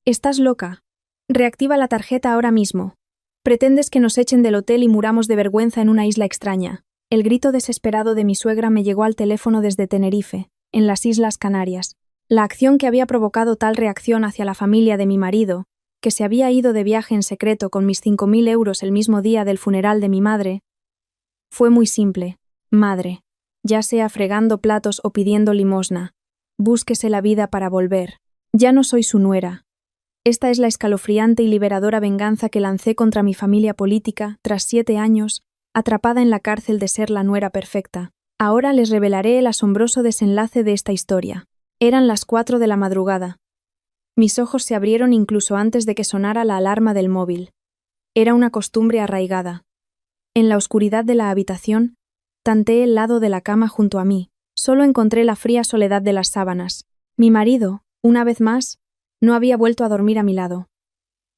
Estás loca. Reactiva la tarjeta ahora mismo. Pretendes que nos echen del hotel y muramos de vergüenza en una isla extraña. El grito desesperado de mi suegra me llegó al teléfono desde Tenerife, en las Islas Canarias. La acción que había provocado tal reacción hacia la familia de mi marido, que se había ido de viaje en secreto con mis 5.000 euros el mismo día del funeral de mi madre, fue muy simple. Madre, ya sea fregando platos o pidiendo limosna, búsquese la vida para volver. Ya no soy su nuera. Esta es la escalofriante y liberadora venganza que lancé contra mi familia política tras 7 años, atrapada en la cárcel de ser la nuera perfecta. Ahora les revelaré el asombroso desenlace de esta historia. Eran las 4 de la madrugada. Mis ojos se abrieron incluso antes de que sonara la alarma del móvil. Era una costumbre arraigada. En la oscuridad de la habitación, tanteé el lado de la cama junto a mí. Solo encontré la fría soledad de las sábanas. Mi marido, una vez más, no había vuelto a dormir a mi lado.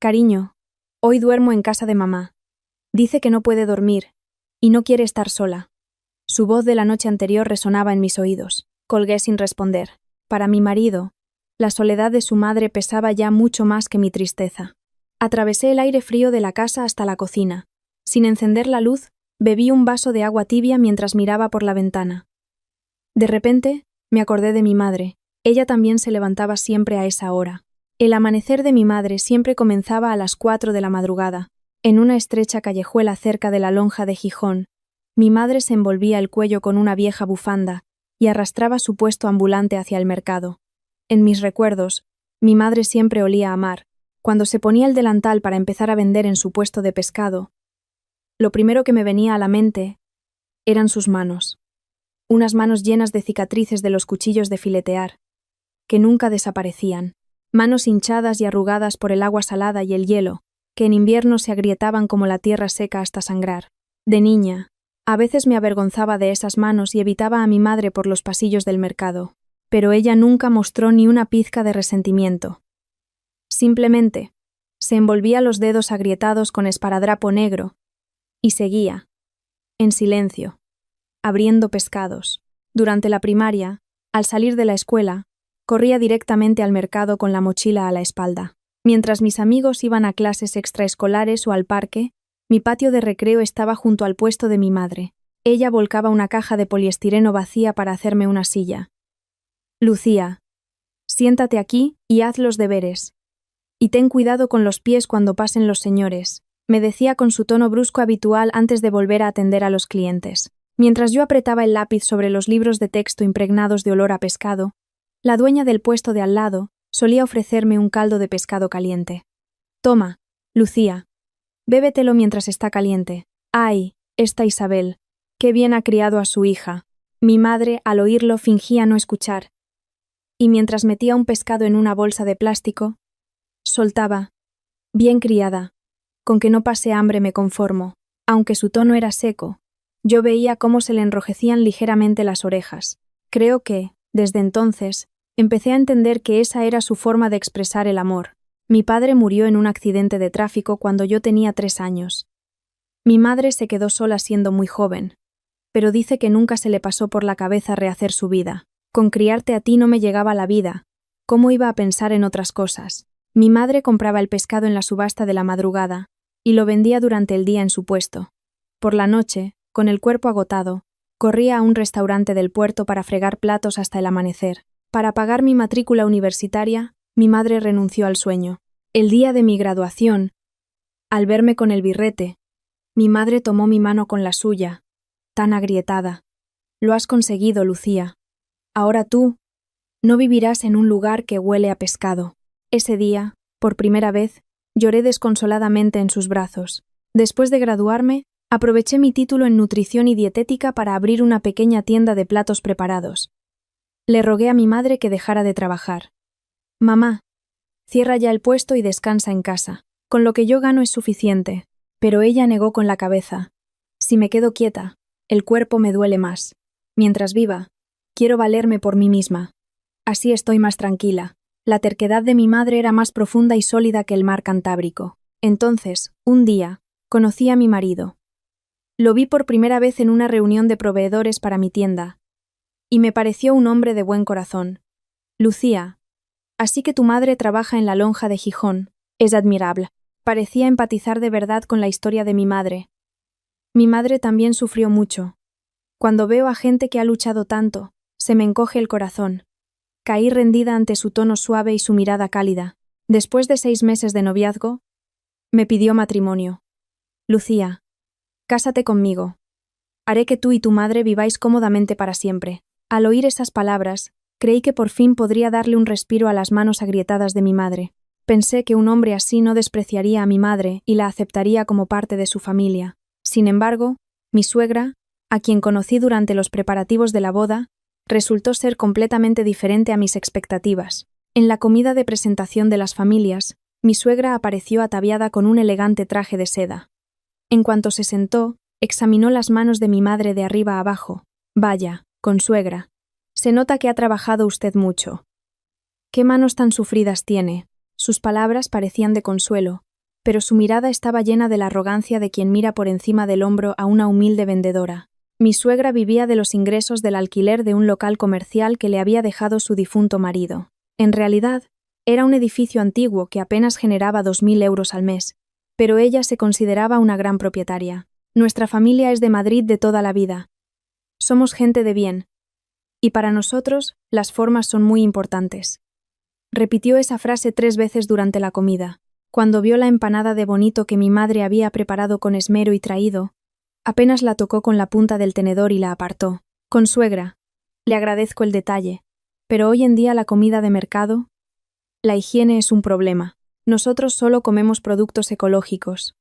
Cariño, hoy duermo en casa de mamá. Dice que no puede dormir, y no quiere estar sola. Su voz de la noche anterior resonaba en mis oídos. Colgué sin responder. Para mi marido, la soledad de su madre pesaba ya mucho más que mi tristeza. Atravesé el aire frío de la casa hasta la cocina. Sin encender la luz, bebí un vaso de agua tibia mientras miraba por la ventana. De repente, me acordé de mi madre. Ella también se levantaba siempre a esa hora. El amanecer de mi madre siempre comenzaba a las 4 de la madrugada. En una estrecha callejuela cerca de la lonja de Gijón, mi madre se envolvía el cuello con una vieja bufanda y arrastraba su puesto ambulante hacia el mercado. En mis recuerdos, mi madre siempre olía a mar. Cuando se ponía el delantal para empezar a vender en su puesto de pescado, lo primero que me venía a la mente eran sus manos. Unas manos llenas de cicatrices de los cuchillos de filetear, que nunca desaparecían. Manos hinchadas y arrugadas por el agua salada y el hielo, que en invierno se agrietaban como la tierra seca hasta sangrar. De niña, a veces me avergonzaba de esas manos y evitaba a mi madre por los pasillos del mercado, pero ella nunca mostró ni una pizca de resentimiento. Simplemente, se envolvía los dedos agrietados con esparadrapo negro y seguía, en silencio, abriendo pescados. Durante la primaria, al salir de la escuela, corría directamente al mercado con la mochila a la espalda. Mientras mis amigos iban a clases extraescolares o al parque, mi patio de recreo estaba junto al puesto de mi madre. Ella volcaba una caja de poliestireno vacía para hacerme una silla. Lucía, siéntate aquí y haz los deberes. Y ten cuidado con los pies cuando pasen los señores, me decía con su tono brusco habitual antes de volver a atender a los clientes. Mientras yo apretaba el lápiz sobre los libros de texto impregnados de olor a pescado, la dueña del puesto de al lado solía ofrecerme un caldo de pescado caliente. Toma, Lucía, bébetelo mientras está caliente. ¡Ay, esta Isabel! ¡Qué bien ha criado a su hija! Mi madre, al oírlo, fingía no escuchar. Y mientras metía un pescado en una bolsa de plástico, soltaba: bien criada, con que no pase hambre me conformo. Aunque su tono era seco, yo veía cómo se le enrojecían ligeramente las orejas. Creo que, desde entonces, empecé a entender que esa era su forma de expresar el amor. Mi padre murió en un accidente de tráfico cuando yo tenía 3 años. Mi madre se quedó sola siendo muy joven, pero dice que nunca se le pasó por la cabeza rehacer su vida. Con criarte a ti no me llegaba la vida. ¿Cómo iba a pensar en otras cosas? Mi madre compraba el pescado en la subasta de la madrugada y lo vendía durante el día en su puesto. Por la noche, con el cuerpo agotado, corría a un restaurante del puerto para fregar platos hasta el amanecer. Para pagar mi matrícula universitaria, mi madre renunció al sueño. El día de mi graduación, al verme con el birrete, mi madre tomó mi mano con la suya, tan agrietada. Lo has conseguido, Lucía. Ahora tú no vivirás en un lugar que huele a pescado. Ese día, por primera vez, lloré desconsoladamente en sus brazos. Después de graduarme, aproveché mi título en nutrición y dietética para abrir una pequeña tienda de platos preparados. Le rogué a mi madre que dejara de trabajar. Mamá, cierra ya el puesto y descansa en casa. Con lo que yo gano es suficiente. Pero ella negó con la cabeza. Si me quedo quieta, el cuerpo me duele más. Mientras viva, quiero valerme por mí misma. Así estoy más tranquila. La terquedad de mi madre era más profunda y sólida que el mar Cantábrico. Entonces, un día, conocí a mi marido. Lo vi por primera vez en una reunión de proveedores para mi tienda, y me pareció un hombre de buen corazón. Lucía, Así que tu madre trabaja en la lonja de Gijón. Es admirable. Parecía empatizar de verdad con la historia de mi madre. Mi madre también sufrió mucho. Cuando veo a gente que ha luchado tanto, se me encoge el corazón. Caí rendida ante su tono suave y su mirada cálida. Después de 6 meses de noviazgo, me pidió matrimonio. Lucía, cásate conmigo. Haré que tú y tu madre viváis cómodamente para siempre. Al oír esas palabras, creí que por fin podría darle un respiro a las manos agrietadas de mi madre. Pensé que un hombre así no despreciaría a mi madre y la aceptaría como parte de su familia. Sin embargo, mi suegra, a quien conocí durante los preparativos de la boda, resultó ser completamente diferente a mis expectativas. En la comida de presentación de las familias, mi suegra apareció ataviada con un elegante traje de seda. En cuanto se sentó, examinó las manos de mi madre de arriba a abajo. Vaya, consuegra, se nota que ha trabajado usted mucho. ¿Qué manos tan sufridas tiene? Sus palabras parecían de consuelo, pero su mirada estaba llena de la arrogancia de quien mira por encima del hombro a una humilde vendedora. Mi suegra vivía de los ingresos del alquiler de un local comercial que le había dejado su difunto marido. En realidad, era un edificio antiguo que apenas generaba 2.000 euros al mes, pero ella se consideraba una gran propietaria. Nuestra familia es de Madrid de toda la vida. Somos gente de bien. Y para nosotros, las formas son muy importantes. Repitió esa frase 3 veces durante la comida. Cuando vio la empanada de bonito que mi madre había preparado con esmero y traído, apenas la tocó con la punta del tenedor y la apartó. Consuegra, le agradezco el detalle, pero hoy en día la comida de mercado, la higiene es un problema. Nosotros solo comemos productos ecológicos.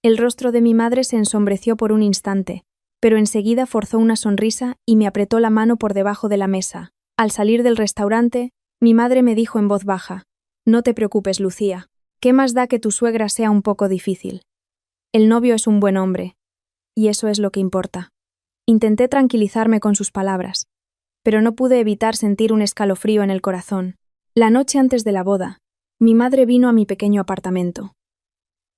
El rostro de mi madre se ensombreció por un instante, pero enseguida forzó una sonrisa y me apretó la mano por debajo de la mesa. Al salir del restaurante, mi madre me dijo en voz baja: «No te preocupes, Lucía. ¿Qué más da que tu suegra sea un poco difícil? El novio es un buen hombre, y eso es lo que importa». Intenté tranquilizarme con sus palabras, pero no pude evitar sentir un escalofrío en el corazón. La noche antes de la boda, mi madre vino a mi pequeño apartamento.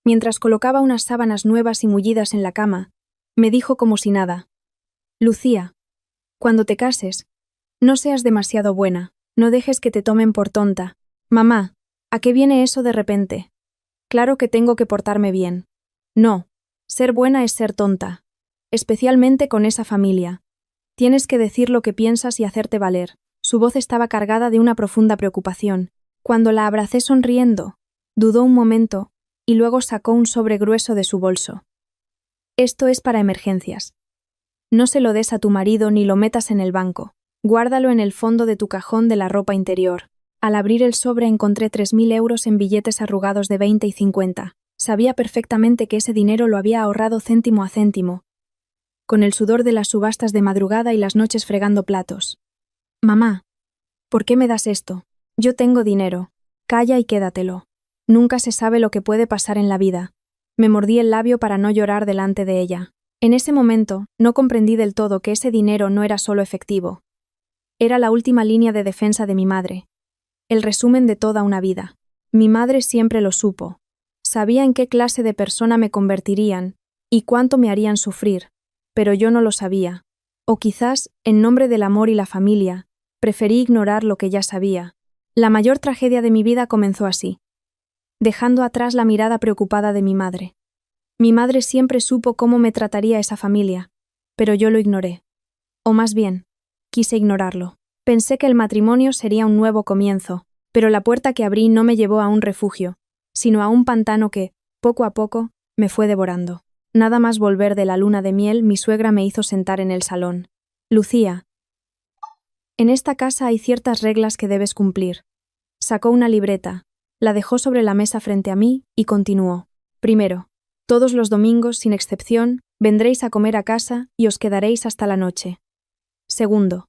Mientras colocaba unas sábanas nuevas y mullidas en la cama, me dijo como si nada: «Lucía, cuando te cases, no seas demasiado buena, no dejes que te tomen por tonta». «Mamá, ¿a qué viene eso de repente? Claro que tengo que portarme bien». «No, ser buena es ser tonta, especialmente con esa familia. Tienes que decir lo que piensas y hacerte valer». Su voz estaba cargada de una profunda preocupación. Cuando la abracé sonriendo, dudó un momento y luego sacó un sobre grueso de su bolso. «Esto es para emergencias. No se lo des a tu marido ni lo metas en el banco. Guárdalo en el fondo de tu cajón de la ropa interior». Al abrir el sobre encontré 3.000 euros en billetes arrugados de 20 y 50. Sabía perfectamente que ese dinero lo había ahorrado céntimo a céntimo, con el sudor de las subastas de madrugada y las noches fregando platos. «Mamá, ¿por qué me das esto? Yo tengo dinero. Calla y quédatelo. Nunca se sabe lo que puede pasar en la vida». Me mordí el labio para no llorar delante de ella. En ese momento, no comprendí del todo que ese dinero no era solo efectivo. Era la última línea de defensa de mi madre. El resumen de toda una vida. Mi madre siempre lo supo. Sabía en qué clase de persona me convertirían y cuánto me harían sufrir, pero yo no lo sabía. O quizás, en nombre del amor y la familia, preferí ignorar lo que ya sabía. La mayor tragedia de mi vida comenzó así, dejando atrás la mirada preocupada de mi madre. Mi madre siempre supo cómo me trataría esa familia, pero yo lo ignoré. O más bien, quise ignorarlo. Pensé que el matrimonio sería un nuevo comienzo, pero la puerta que abrí no me llevó a un refugio, sino a un pantano que, poco a poco, me fue devorando. Nada más volver de la luna de miel, mi suegra me hizo sentar en el salón. «Lucía, en esta casa hay ciertas reglas que debes cumplir». Sacó una libreta, la dejó sobre la mesa frente a mí y continuó. «Primero, todos los domingos, sin excepción, vendréis a comer a casa y os quedaréis hasta la noche. Segundo,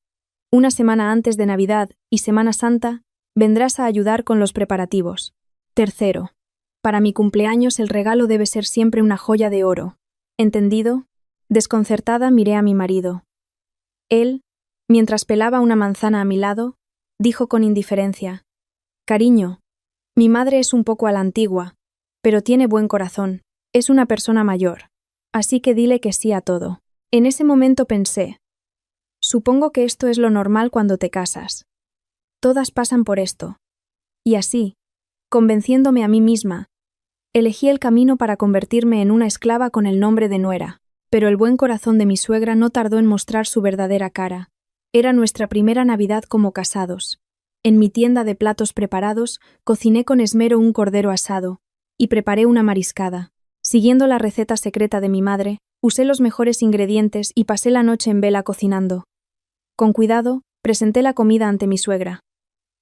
una semana antes de Navidad y Semana Santa, vendrás a ayudar con los preparativos. Tercero, para mi cumpleaños el regalo debe ser siempre una joya de oro. ¿Entendido?». Desconcertada miré a mi marido. Él, mientras pelaba una manzana a mi lado, dijo con indiferencia: «Cariño, mi madre es un poco a la antigua, pero tiene buen corazón. Es una persona mayor, así que dile que sí a todo». En ese momento pensé: supongo que esto es lo normal cuando te casas. Todas pasan por esto. Y así, convenciéndome a mí misma, elegí el camino para convertirme en una esclava con el nombre de nuera. Pero el buen corazón de mi suegra no tardó en mostrar su verdadera cara. Era nuestra primera Navidad como casados. En mi tienda de platos preparados, cociné con esmero un cordero asado, y preparé una mariscada. Siguiendo la receta secreta de mi madre, usé los mejores ingredientes y pasé la noche en vela cocinando. Con cuidado, presenté la comida ante mi suegra.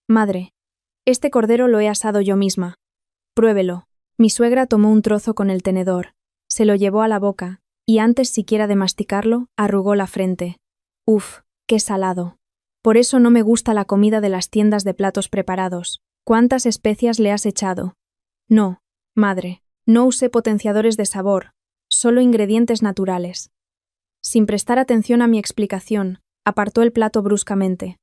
Madre, este cordero lo he asado yo misma. Pruébelo. Mi suegra tomó un trozo con el tenedor, se lo llevó a la boca, y antes siquiera de masticarlo, arrugó la frente. Uf, qué salado. Por eso no me gusta la comida de las tiendas de platos preparados. ¿Cuántas especias le has echado? No, madre, no usé potenciadores de sabor, solo ingredientes naturales. Sin prestar atención a mi explicación, apartó el plato bruscamente.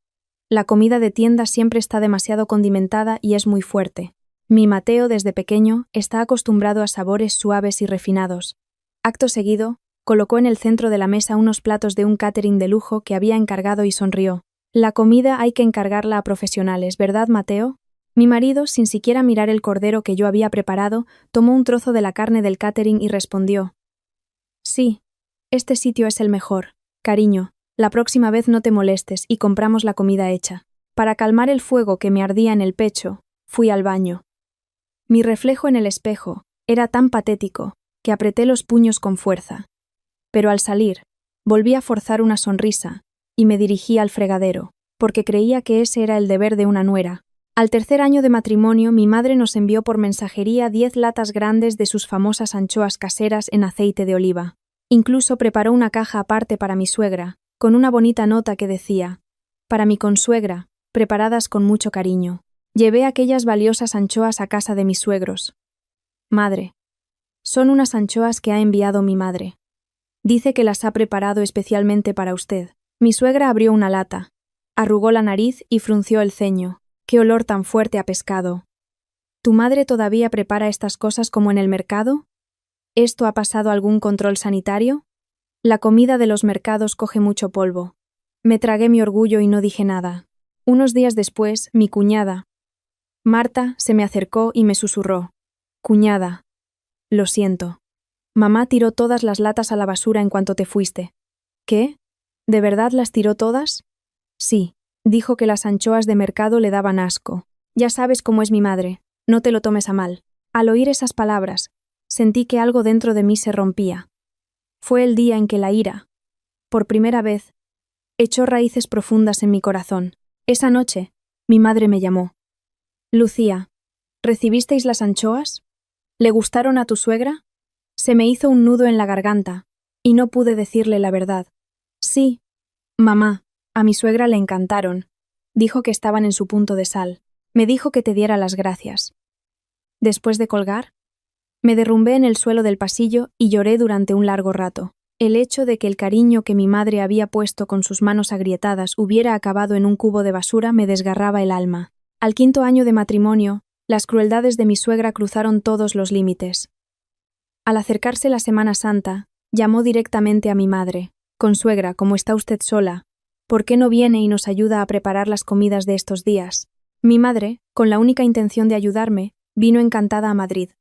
La comida de tienda siempre está demasiado condimentada y es muy fuerte. Mi Mateo, desde pequeño, está acostumbrado a sabores suaves y refinados. Acto seguido, colocó en el centro de la mesa unos platos de un catering de lujo que había encargado y sonrió. La comida hay que encargarla a profesionales, ¿verdad, Mateo? Mi marido, sin siquiera mirar el cordero que yo había preparado, tomó un trozo de la carne del catering y respondió. Sí, este sitio es el mejor. Cariño, la próxima vez no te molestes y compramos la comida hecha. Para calmar el fuego que me ardía en el pecho, fui al baño. Mi reflejo en el espejo era tan patético que apreté los puños con fuerza. Pero al salir, volví a forzar una sonrisa y me dirigí al fregadero, porque creía que ese era el deber de una nuera. Al tercer año de matrimonio, mi madre nos envió por mensajería 10 latas grandes de sus famosas anchoas caseras en aceite de oliva. Incluso preparó una caja aparte para mi suegra, con una bonita nota que decía: para mi consuegra, preparadas con mucho cariño. Llevé aquellas valiosas anchoas a casa de mis suegros. Madre, son unas anchoas que ha enviado mi madre. Dice que las ha preparado especialmente para usted. Mi suegra abrió una lata, arrugó la nariz y frunció el ceño. ¡Qué olor tan fuerte a pescado! ¿Tu madre todavía prepara estas cosas como en el mercado? ¿Esto ha pasado algún control sanitario? La comida de los mercados coge mucho polvo. Me tragué mi orgullo y no dije nada. Unos días después, mi cuñada, Marta, se me acercó y me susurró. Cuñada, lo siento. Mamá tiró todas las latas a la basura en cuanto te fuiste. ¿Qué? ¿De verdad las tiró todas? Sí, dijo que las anchoas de mercado le daban asco. Ya sabes cómo es mi madre, no te lo tomes a mal. Al oír esas palabras, sentí que algo dentro de mí se rompía. Fue el día en que la ira, por primera vez, echó raíces profundas en mi corazón. Esa noche, mi madre me llamó. Lucía, ¿recibisteis las anchoas? ¿Le gustaron a tu suegra? Se me hizo un nudo en la garganta, y no pude decirle la verdad. Sí, mamá, a mi suegra le encantaron. Dijo que estaban en su punto de sal. Me dijo que te diera las gracias. Después de colgar, me derrumbé en el suelo del pasillo y lloré durante un largo rato. El hecho de que el cariño que mi madre había puesto con sus manos agrietadas hubiera acabado en un cubo de basura me desgarraba el alma. Al 5.º año de matrimonio, las crueldades de mi suegra cruzaron todos los límites. Al acercarse la Semana Santa, llamó directamente a mi madre. Consuegra, como está usted sola, ¿por qué no viene y nos ayuda a preparar las comidas de estos días? Mi madre, con la única intención de ayudarme, vino encantada a Madrid.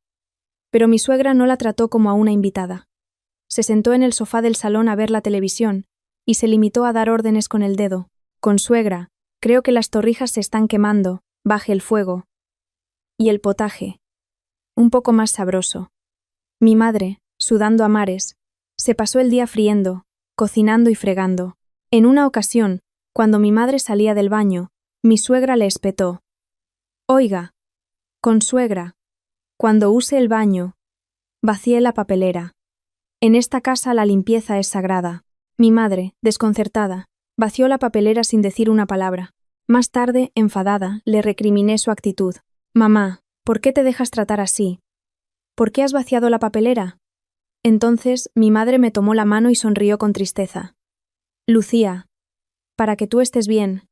Pero mi suegra no la trató como a una invitada. Se sentó en el sofá del salón a ver la televisión y se limitó a dar órdenes con el dedo. Consuegra, creo que las torrijas se están quemando, baje el fuego. Y el potaje, un poco más sabroso. Mi madre, sudando a mares, se pasó el día friendo, cocinando y fregando. En una ocasión, cuando mi madre salía del baño, mi suegra le espetó. Oiga, consuegra, cuando use el baño, vacíe la papelera. En esta casa la limpieza es sagrada. Mi madre, desconcertada, vació la papelera sin decir una palabra. Más tarde, enfadada, le recriminé su actitud. Mamá, ¿por qué te dejas tratar así? ¿Por qué has vaciado la papelera? Entonces, mi madre me tomó la mano y sonrió con tristeza. Lucía, para que tú estés bien,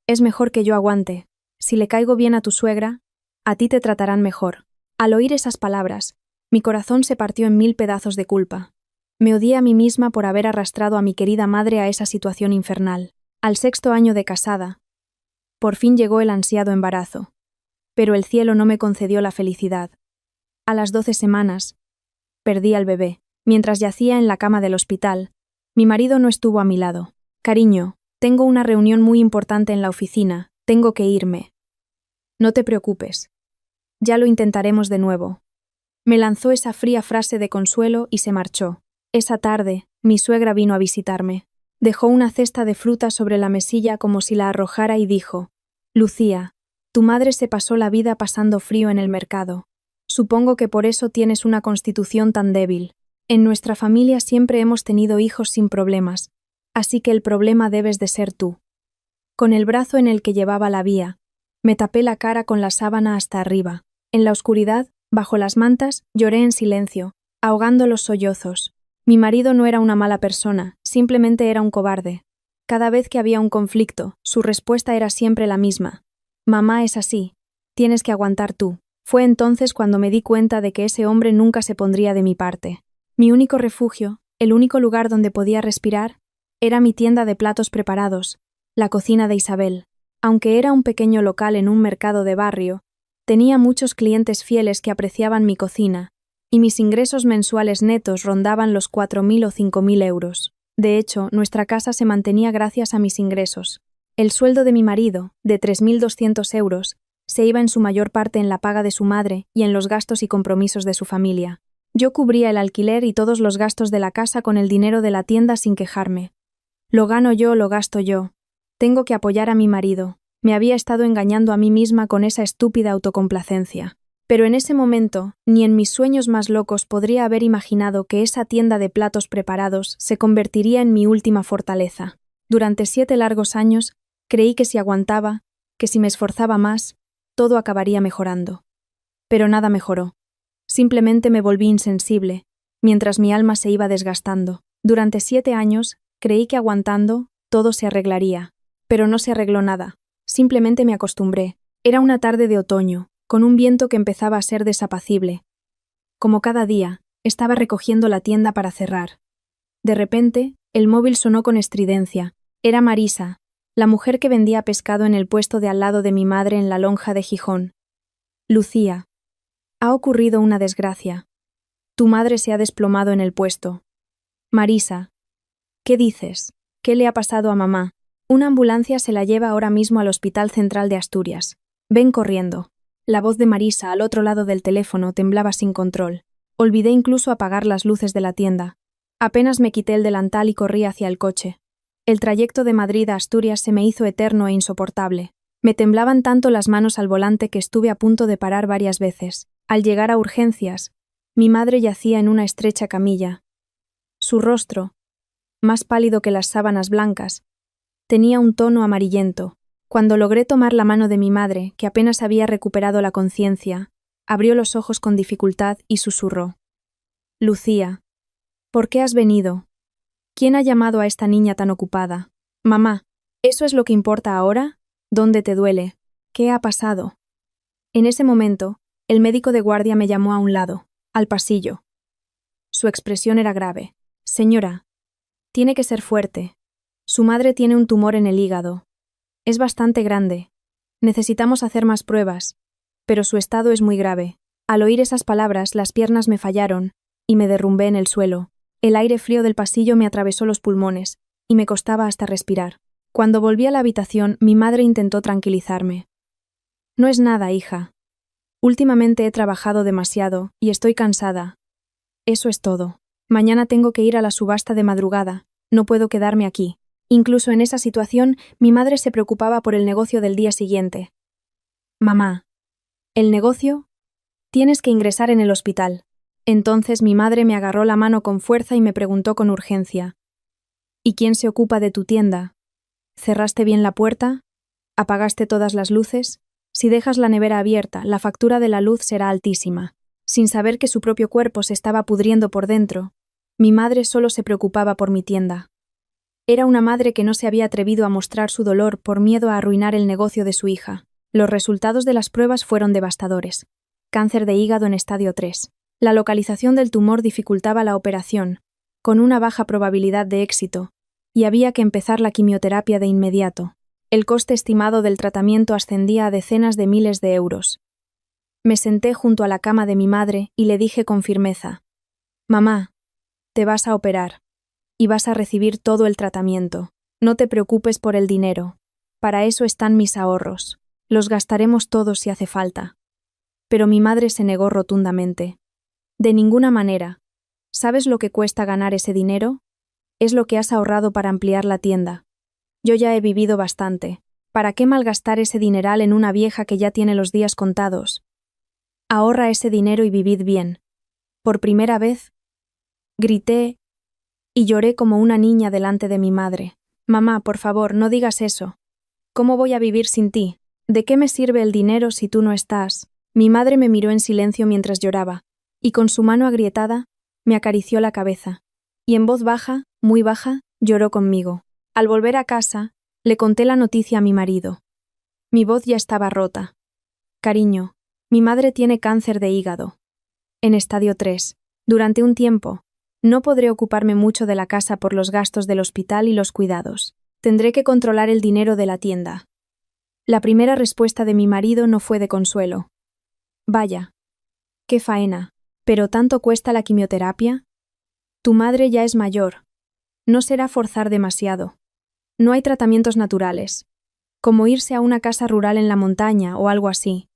es mejor que yo aguante. Si le caigo bien a tu suegra, a ti te tratarán mejor. Al oír esas palabras, mi corazón se partió en 1000 pedazos de culpa. Me odié a mí misma por haber arrastrado a mi querida madre a esa situación infernal. Al 6.º año de casada, por fin llegó el ansiado embarazo. pero el cielo no me concedió la felicidad. A las 12 semanas, perdí al bebé. Mientras yacía en la cama del hospital, mi marido no estuvo a mi lado. Cariño, tengo una reunión muy importante en la oficina, tengo que irme. No te preocupes. Ya lo intentaremos de nuevo. Me lanzó esa fría frase de consuelo y se marchó. Esa tarde, mi suegra vino a visitarme. Dejó una cesta de fruta sobre la mesilla como si la arrojara y dijo: Lucía, tu madre se pasó la vida pasando frío en el mercado. Supongo que por eso tienes una constitución tan débil. En nuestra familia siempre hemos tenido hijos sin problemas, así que el problema debes de ser tú. Con el brazo en el que llevaba la vía, me tapé la cara con la sábana hasta arriba. En la oscuridad, bajo las mantas, lloré en silencio, ahogando los sollozos. Mi marido no era una mala persona, simplemente era un cobarde. Cada vez que había un conflicto, su respuesta era siempre la misma: mamá es así, tienes que aguantar tú. Fue entonces cuando me di cuenta de que ese hombre nunca se pondría de mi parte. Mi único refugio, el único lugar donde podía respirar, era mi tienda de platos preparados, la cocina de Isabel. Aunque era un pequeño local en un mercado de barrio, tenía muchos clientes fieles que apreciaban mi cocina, y mis ingresos mensuales netos rondaban los 4.000 o 5.000 euros. De hecho, nuestra casa se mantenía gracias a mis ingresos. El sueldo de mi marido, de 3.200 euros, se iba en su mayor parte en la paga de su madre y en los gastos y compromisos de su familia. Yo cubría el alquiler y todos los gastos de la casa con el dinero de la tienda sin quejarme. Lo gano yo, lo gasto yo. Tengo que apoyar a mi marido. Me había estado engañando a mí misma con esa estúpida autocomplacencia. Pero en ese momento, ni en mis sueños más locos podría haber imaginado que esa tienda de platos preparados se convertiría en mi última fortaleza. Durante 7 largos años, creí que si aguantaba, que si me esforzaba más, todo acabaría mejorando. Pero nada mejoró. Simplemente me volví insensible, mientras mi alma se iba desgastando. Durante 7 años, creí que aguantando, todo se arreglaría. Pero no se arregló nada. Simplemente me acostumbré. Era una tarde de otoño, con un viento que empezaba a ser desapacible. Como cada día, estaba recogiendo la tienda para cerrar. De repente, el móvil sonó con estridencia. Era Marisa, la mujer que vendía pescado en el puesto de al lado de mi madre en la lonja de Gijón. Lucía, ha ocurrido una desgracia. Tu madre se ha desplomado en el puesto. Marisa, ¿qué dices? ¿Qué le ha pasado a mamá? Una ambulancia se la lleva ahora mismo al Hospital Central de Asturias. Ven corriendo. La voz de Marisa al otro lado del teléfono temblaba sin control. Olvidé incluso apagar las luces de la tienda. Apenas me quité el delantal y corrí hacia el coche. El trayecto de Madrid a Asturias se me hizo eterno e insoportable. Me temblaban tanto las manos al volante que estuve a punto de parar varias veces. Al llegar a urgencias, mi madre yacía en una estrecha camilla. Su rostro, más pálido que las sábanas blancas, tenía un tono amarillento. Cuando logré tomar la mano de mi madre, que apenas había recuperado la conciencia, abrió los ojos con dificultad y susurró: Lucía, ¿por qué has venido? ¿Quién ha llamado a esta niña tan ocupada? Mamá, ¿eso es lo que importa ahora? ¿Dónde te duele? ¿Qué ha pasado? En ese momento, el médico de guardia me llamó a un lado, al pasillo. Su expresión era grave. Señora, tiene que ser fuerte. Su madre tiene un tumor en el hígado. Es bastante grande. Necesitamos hacer más pruebas, pero su estado es muy grave. Al oír esas palabras, las piernas me fallaron y me derrumbé en el suelo. El aire frío del pasillo me atravesó los pulmones y me costaba hasta respirar. Cuando volví a la habitación, mi madre intentó tranquilizarme. No es nada, hija. Últimamente he trabajado demasiado y estoy cansada. Eso es todo. Mañana tengo que ir a la subasta de madrugada. No puedo quedarme aquí. Incluso en esa situación, mi madre se preocupaba por el negocio del día siguiente. Mamá, ¿el negocio? Tienes que ingresar en el hospital. Entonces mi madre me agarró la mano con fuerza y me preguntó con urgencia: ¿Y quién se ocupa de tu tienda? ¿Cerraste bien la puerta? ¿Apagaste todas las luces? Si dejas la nevera abierta, la factura de la luz será altísima. Sin saber que su propio cuerpo se estaba pudriendo por dentro, mi madre solo se preocupaba por mi tienda. Era una madre que no se había atrevido a mostrar su dolor por miedo a arruinar el negocio de su hija. Los resultados de las pruebas fueron devastadores. Cáncer de hígado en estadio 3. La localización del tumor dificultaba la operación, con una baja probabilidad de éxito, y había que empezar la quimioterapia de inmediato. El coste estimado del tratamiento ascendía a decenas de miles de euros. Me senté junto a la cama de mi madre y le dije con firmeza: «Mamá, te vas a operar. Y vas a recibir todo el tratamiento. No te preocupes por el dinero. Para eso están mis ahorros. Los gastaremos todos si hace falta». Pero mi madre se negó rotundamente. «De ninguna manera. ¿Sabes lo que cuesta ganar ese dinero? Es lo que has ahorrado para ampliar la tienda. Yo ya he vivido bastante. ¿Para qué malgastar ese dineral en una vieja que ya tiene los días contados? Ahorra ese dinero y vivid bien». Por primera vez, grité y lloré como una niña delante de mi madre. «Mamá, por favor, no digas eso. ¿Cómo voy a vivir sin ti? ¿De qué me sirve el dinero si tú no estás?» Mi madre me miró en silencio mientras lloraba, y con su mano agrietada me acarició la cabeza, y en voz baja, muy baja, lloró conmigo. Al volver a casa, le conté la noticia a mi marido. Mi voz ya estaba rota. «Cariño, mi madre tiene cáncer de hígado. En estadio 3. Durante un tiempo, no podré ocuparme mucho de la casa por los gastos del hospital y los cuidados. Tendré que controlar el dinero de la tienda». La primera respuesta de mi marido no fue de consuelo. «Vaya, qué faena. ¿Pero tanto cuesta la quimioterapia? Tu madre ya es mayor. No será forzar demasiado. No hay tratamientos naturales, como irse a una casa rural en la montaña o algo así».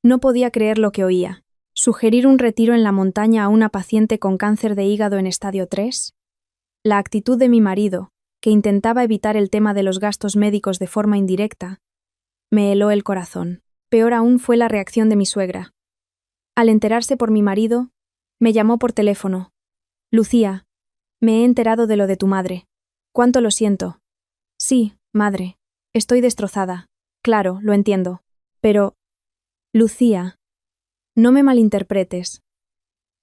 No podía creer lo que oía. ¿Sugerir un retiro en la montaña a una paciente con cáncer de hígado en estadio 3? La actitud de mi marido, que intentaba evitar el tema de los gastos médicos de forma indirecta, me heló el corazón. Peor aún fue la reacción de mi suegra. Al enterarse por mi marido, me llamó por teléfono. «Lucía, me he enterado de lo de tu madre. Cuánto lo siento». «Sí, madre. Estoy destrozada. Claro, lo entiendo. Pero, Lucía, no me malinterpretes.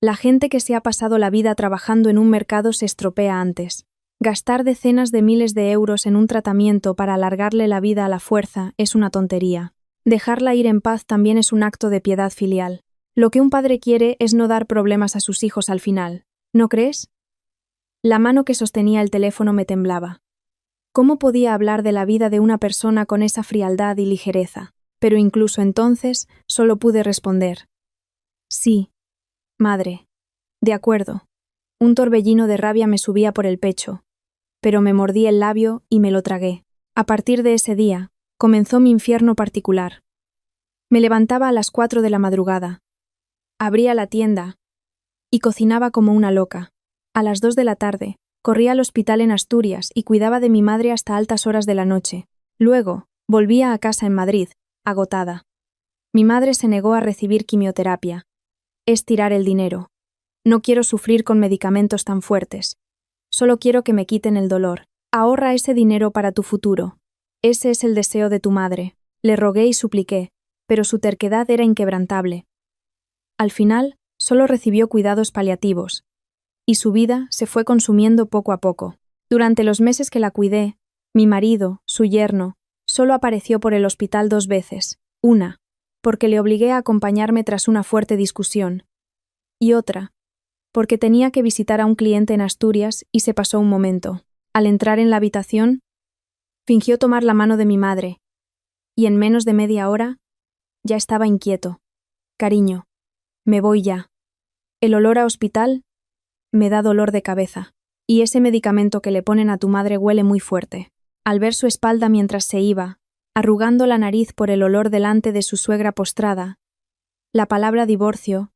La gente que se ha pasado la vida trabajando en un mercado se estropea antes. Gastar decenas de miles de euros en un tratamiento para alargarle la vida a la fuerza es una tontería. Dejarla ir en paz también es un acto de piedad filial. Lo que un padre quiere es no dar problemas a sus hijos al final. ¿No crees?» La mano que sostenía el teléfono me temblaba. ¿Cómo podía hablar de la vida de una persona con esa frialdad y ligereza? Pero incluso entonces solo pude responder: «Sí, madre. De acuerdo». Un torbellino de rabia me subía por el pecho, pero me mordí el labio y me lo tragué. A partir de ese día, comenzó mi infierno particular. Me levantaba a las 4 de la madrugada, abría la tienda y cocinaba como una loca. A las 2 de la tarde, corría al hospital en Asturias y cuidaba de mi madre hasta altas horas de la noche. Luego, volvía a casa en Madrid, agotada. Mi madre se negó a recibir quimioterapia. «Es tirar el dinero. No quiero sufrir con medicamentos tan fuertes. Solo quiero que me quiten el dolor. Ahorra ese dinero para tu futuro. Ese es el deseo de tu madre». Le rogué y supliqué, pero su terquedad era inquebrantable. Al final, solo recibió cuidados paliativos, y su vida se fue consumiendo poco a poco. Durante los meses que la cuidé, mi marido, su yerno, solo apareció por el hospital 2 veces. Una, porque le obligué a acompañarme tras una fuerte discusión, y otra, porque tenía que visitar a un cliente en Asturias y se pasó un momento. Al entrar en la habitación, fingió tomar la mano de mi madre, y en menos de media hora ya estaba inquieto. «Cariño, me voy ya. El olor a hospital me da dolor de cabeza, y ese medicamento que le ponen a tu madre huele muy fuerte». Al ver su espalda mientras se iba, arrugando la nariz por el olor delante de su suegra postrada, la palabra divorcio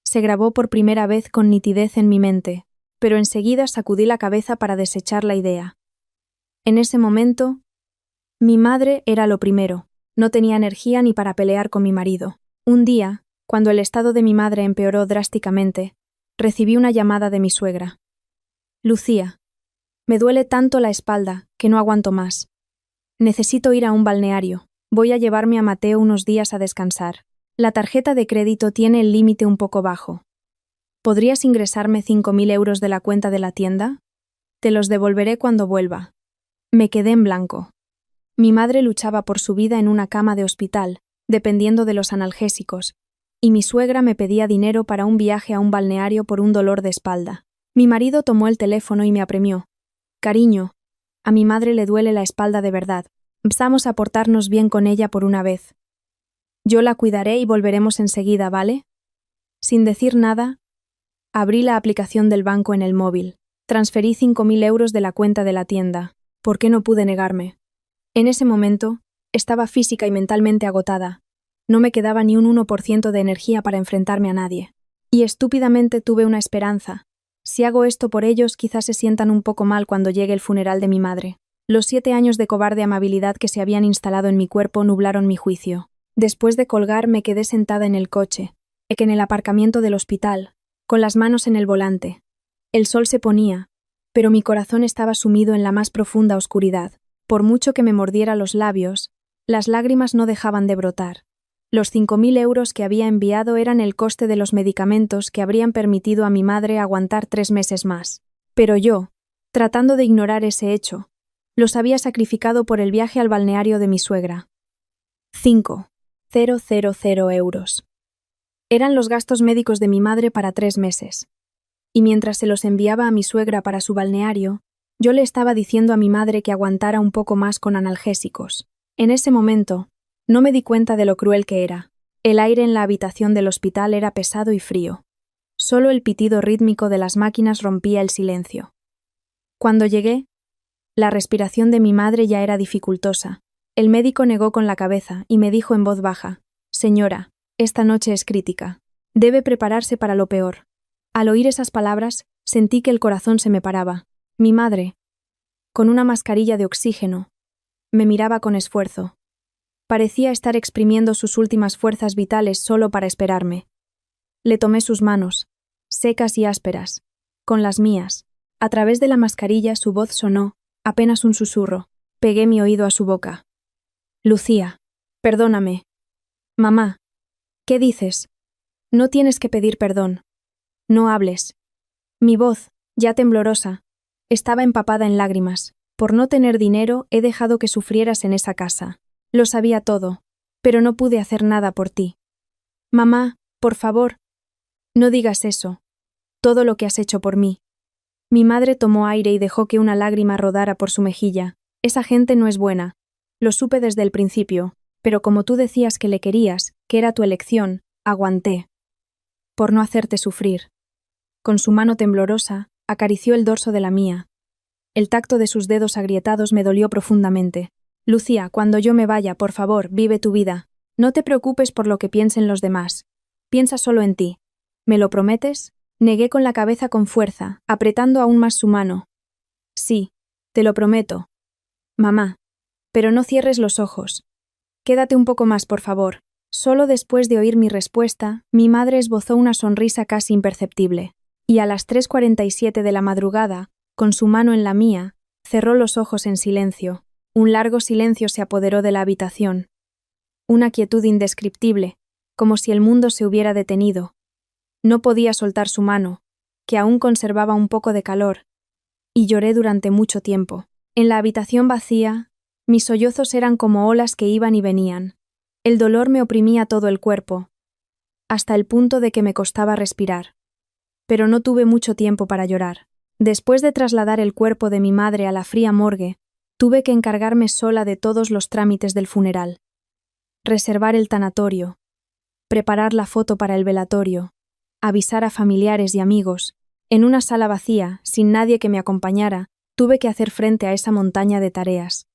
se grabó por primera vez con nitidez en mi mente, pero enseguida sacudí la cabeza para desechar la idea. En ese momento, mi madre era lo primero. No tenía energía ni para pelear con mi marido. Un día, cuando el estado de mi madre empeoró drásticamente, recibí una llamada de mi suegra. «Lucía, me duele tanto la espalda que no aguanto más. Necesito ir a un balneario. Voy a llevarme a Mateo unos días a descansar. La tarjeta de crédito tiene el límite un poco bajo. ¿Podrías ingresarme 5.000 euros de la cuenta de la tienda? Te los devolveré cuando vuelva». Me quedé en blanco. Mi madre luchaba por su vida en una cama de hospital, dependiendo de los analgésicos, y mi suegra me pedía dinero para un viaje a un balneario por un dolor de espalda. Mi marido tomó el teléfono y me apremió. «Cariño, a mi madre le duele la espalda de verdad. Vamos a portarnos bien con ella por una vez. Yo la cuidaré y volveremos enseguida, ¿vale? Sin decir nada, abrí la aplicación del banco en el móvil. Transferí 5.000 euros de la cuenta de la tienda. ¿Por qué no pude negarme? En ese momento, estaba física y mentalmente agotada. No me quedaba ni un 1% de energía para enfrentarme a nadie. Y estúpidamente tuve una esperanza. Si hago esto por ellos, quizás se sientan un poco mal cuando llegue el funeral de mi madre. Los 7 años de cobarde amabilidad que se habían instalado en mi cuerpo nublaron mi juicio. Después de colgar, me quedé sentada en el coche, en el aparcamiento del hospital, con las manos en el volante. El sol se ponía, pero mi corazón estaba sumido en la más profunda oscuridad. Por mucho que me mordiera los labios, las lágrimas no dejaban de brotar. Los 5.000 euros que había enviado eran el coste de los medicamentos que habrían permitido a mi madre aguantar 3 meses más. Pero yo, tratando de ignorar ese hecho, los había sacrificado por el viaje al balneario de mi suegra. 5.000 euros. Eran los gastos médicos de mi madre para 3 meses. Y mientras se los enviaba a mi suegra para su balneario, yo le estaba diciendo a mi madre que aguantara un poco más con analgésicos. En ese momento, no me di cuenta de lo cruel que era. El aire en la habitación del hospital era pesado y frío. Solo el pitido rítmico de las máquinas rompía el silencio. Cuando llegué, la respiración de mi madre ya era dificultosa. El médico negó con la cabeza y me dijo en voz baja: «Señora, esta noche es crítica. Debe prepararse para lo peor». Al oír esas palabras, sentí que el corazón se me paraba. Mi madre, con una mascarilla de oxígeno, me miraba con esfuerzo. Parecía estar exprimiendo sus últimas fuerzas vitales solo para esperarme. Le tomé sus manos, secas y ásperas, con las mías. A través de la mascarilla su voz sonó, apenas un susurro. Pegué mi oído a su boca. «Lucía, perdóname». «Mamá, ¿qué dices? No tienes que pedir perdón. No hables». Mi voz, ya temblorosa, estaba empapada en lágrimas. Por no tener dinero he dejado que sufrieras en esa casa. Lo sabía todo, pero no pude hacer nada por ti. Mamá, por favor, no digas eso. Todo lo que has hecho por mí. Mi madre tomó aire y dejó que una lágrima rodara por su mejilla. Esa gente no es buena. Lo supe desde el principio, pero como tú decías que le querías, que era tu elección, aguanté. Por no hacerte sufrir. Con su mano temblorosa, acarició el dorso de la mía. El tacto de sus dedos agrietados me dolió profundamente. «Lucía, cuando yo me vaya, por favor, vive tu vida. No te preocupes por lo que piensen los demás. Piensa solo en ti. ¿Me lo prometes?». Negué con la cabeza con fuerza, apretando aún más su mano. «Sí, te lo prometo. Mamá, pero no cierres los ojos. Quédate un poco más, por favor». Solo después de oír mi respuesta, mi madre esbozó una sonrisa casi imperceptible, y a las 3:47 de la madrugada, con su mano en la mía, cerró los ojos en silencio. Un largo silencio se apoderó de la habitación. Una quietud indescriptible, como si el mundo se hubiera detenido. No podía soltar su mano, que aún conservaba un poco de calor, y lloré durante mucho tiempo. En la habitación vacía, mis sollozos eran como olas que iban y venían. El dolor me oprimía todo el cuerpo, hasta el punto de que me costaba respirar. Pero no tuve mucho tiempo para llorar. Después de trasladar el cuerpo de mi madre a la fría morgue, tuve que encargarme sola de todos los trámites del funeral. Reservar el tanatorio, preparar la foto para el velatorio, avisar a familiares y amigos. En una sala vacía, sin nadie que me acompañara, tuve que hacer frente a esa montaña de tareas.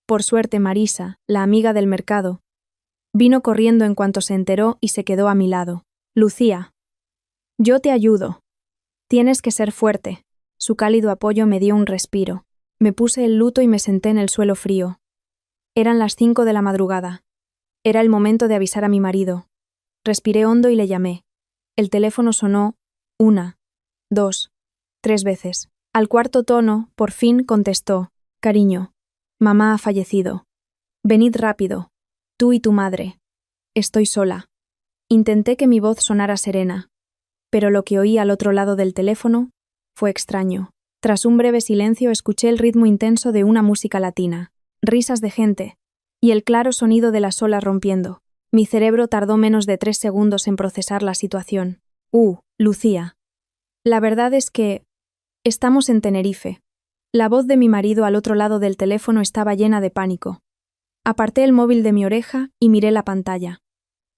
Por suerte, Marisa, la amiga del mercado, vino corriendo en cuanto se enteró y se quedó a mi lado. «Lucía, yo te ayudo. Tienes que ser fuerte». Su cálido apoyo me dio un respiro. Me puse el luto y me senté en el suelo frío. Eran las 5 de la madrugada. Era el momento de avisar a mi marido. Respiré hondo y le llamé. El teléfono sonó 1, 2, 3 veces. Al cuarto tono, por fin contestó: «Cariño, mamá ha fallecido. Venid rápido, tú y tu madre. Estoy sola». Intenté que mi voz sonara serena, pero lo que oí al otro lado del teléfono fue extraño. Tras un breve silencio escuché el ritmo intenso de una música latina, risas de gente, y el claro sonido de las olas rompiendo. Mi cerebro tardó menos de 3 segundos en procesar la situación. Lucía. La verdad es que estamos en Tenerife. La voz de mi marido al otro lado del teléfono estaba llena de pánico. Aparté el móvil de mi oreja y miré la pantalla.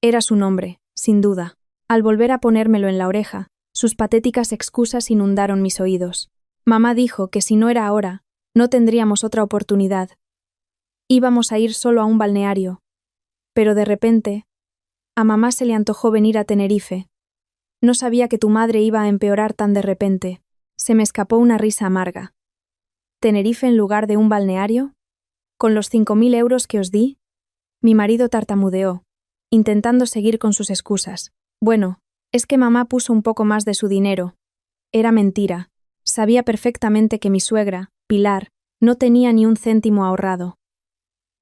Era su nombre, sin duda. Al volver a ponérmelo en la oreja, sus patéticas excusas inundaron mis oídos. Mamá dijo que si no era ahora, no tendríamos otra oportunidad. Íbamos a ir solo a un balneario. Pero de repente, a mamá se le antojó venir a Tenerife. No sabía que tu madre iba a empeorar tan de repente. Se me escapó una risa amarga. ¿Tenerife en lugar de un balneario? ¿Con los 5.000 euros que os di? Mi marido tartamudeó, intentando seguir con sus excusas. Bueno, es que mamá puso un poco más de su dinero. Era mentira. Sabía perfectamente que mi suegra, Pilar, no tenía ni un céntimo ahorrado.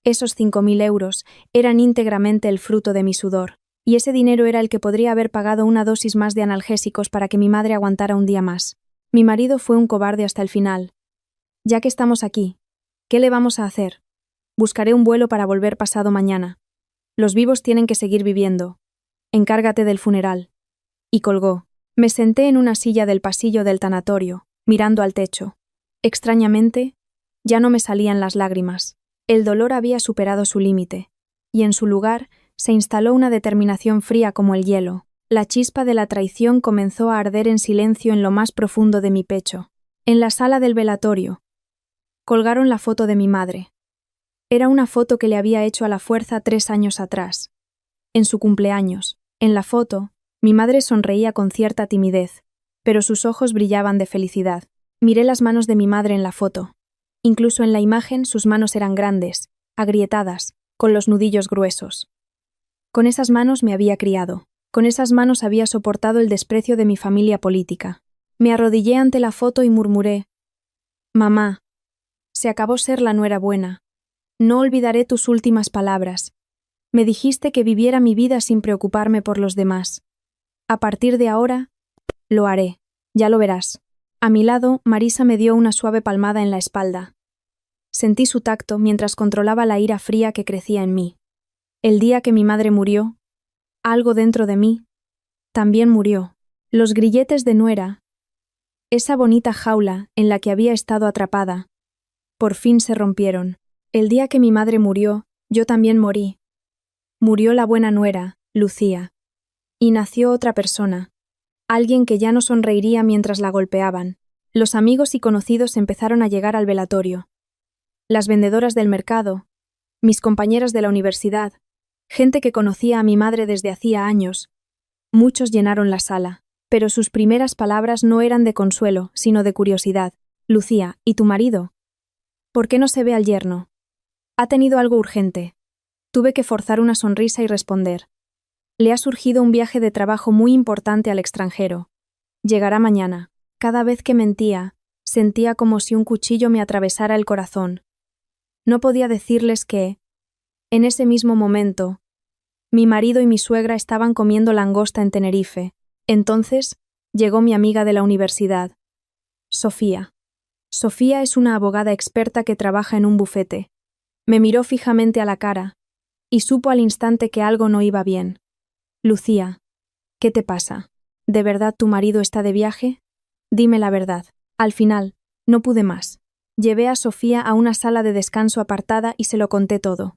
Esos 5.000 euros eran íntegramente el fruto de mi sudor, y ese dinero era el que podría haber pagado una dosis más de analgésicos para que mi madre aguantara un día más. Mi marido fue un cobarde hasta el final. Ya que estamos aquí, ¿qué le vamos a hacer? Buscaré un vuelo para volver pasado mañana. Los vivos tienen que seguir viviendo. Encárgate del funeral. Y colgó. Me senté en una silla del pasillo del tanatorio, mirando al techo. Extrañamente, ya no me salían las lágrimas. El dolor había superado su límite, y en su lugar se instaló una determinación fría como el hielo. La chispa de la traición comenzó a arder en silencio en lo más profundo de mi pecho. En la sala del velatorio, colgaron la foto de mi madre. Era una foto que le había hecho a la fuerza 3 años atrás. En su cumpleaños, en la foto, mi madre sonreía con cierta timidez, pero sus ojos brillaban de felicidad. Miré las manos de mi madre en la foto. Incluso en la imagen sus manos eran grandes, agrietadas, con los nudillos gruesos. Con esas manos me había criado. Con esas manos había soportado el desprecio de mi familia política. Me arrodillé ante la foto y murmuré: «Mamá, se acabó ser la nuera buena. No olvidaré tus últimas palabras. Me dijiste que viviera mi vida sin preocuparme por los demás. A partir de ahora, lo haré. Ya lo verás». A mi lado, Marisa me dio una suave palmada en la espalda. Sentí su tacto mientras controlaba la ira fría que crecía en mí. El día que mi madre murió, algo dentro de mí también murió. Los grilletes de nuera, esa bonita jaula en la que había estado atrapada, por fin se rompieron. El día que mi madre murió, yo también morí. Murió la buena nuera, Lucía. Y nació otra persona, alguien que ya no sonreiría mientras la golpeaban. Los amigos y conocidos empezaron a llegar al velatorio. Las vendedoras del mercado, mis compañeras de la universidad, gente que conocía a mi madre desde hacía años. Muchos llenaron la sala, pero sus primeras palabras no eran de consuelo, sino de curiosidad. «Lucía, ¿y tu marido? ¿Por qué no se ve al yerno? ¿Ha tenido algo urgente?» Tuve que forzar una sonrisa y responder: «Le ha surgido un viaje de trabajo muy importante al extranjero. Llegará mañana». Cada vez que mentía, sentía como si un cuchillo me atravesara el corazón. No podía decirles que, en ese mismo momento, mi marido y mi suegra estaban comiendo langosta en Tenerife. Entonces, llegó mi amiga de la universidad, Sofía. Sofía es una abogada experta que trabaja en un bufete. Me miró fijamente a la cara, y supo al instante que algo no iba bien. «Lucía, ¿qué te pasa? ¿De verdad tu marido está de viaje? Dime la verdad». Al final, no pude más. Llevé a Sofía a una sala de descanso apartada y se lo conté todo.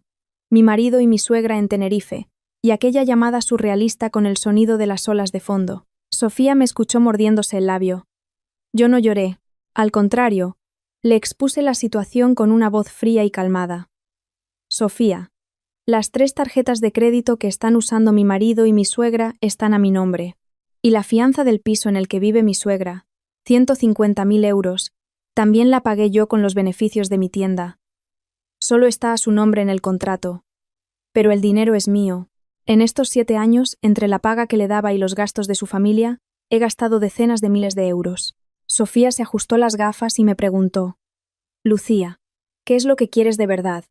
Mi marido y mi suegra en Tenerife, y aquella llamada surrealista con el sonido de las olas de fondo. Sofía me escuchó mordiéndose el labio. Yo no lloré. Al contrario, le expuse la situación con una voz fría y calmada. «Sofía, las 3 tarjetas de crédito que están usando mi marido y mi suegra están a mi nombre. Y la fianza del piso en el que vive mi suegra, 150.000 euros, también la pagué yo con los beneficios de mi tienda. Solo está a su nombre en el contrato. Pero el dinero es mío. En estos 7 años, entre la paga que le daba y los gastos de su familia, he gastado decenas de miles de euros». Sofía se ajustó las gafas y me preguntó: «Lucía, ¿qué es lo que quieres de verdad?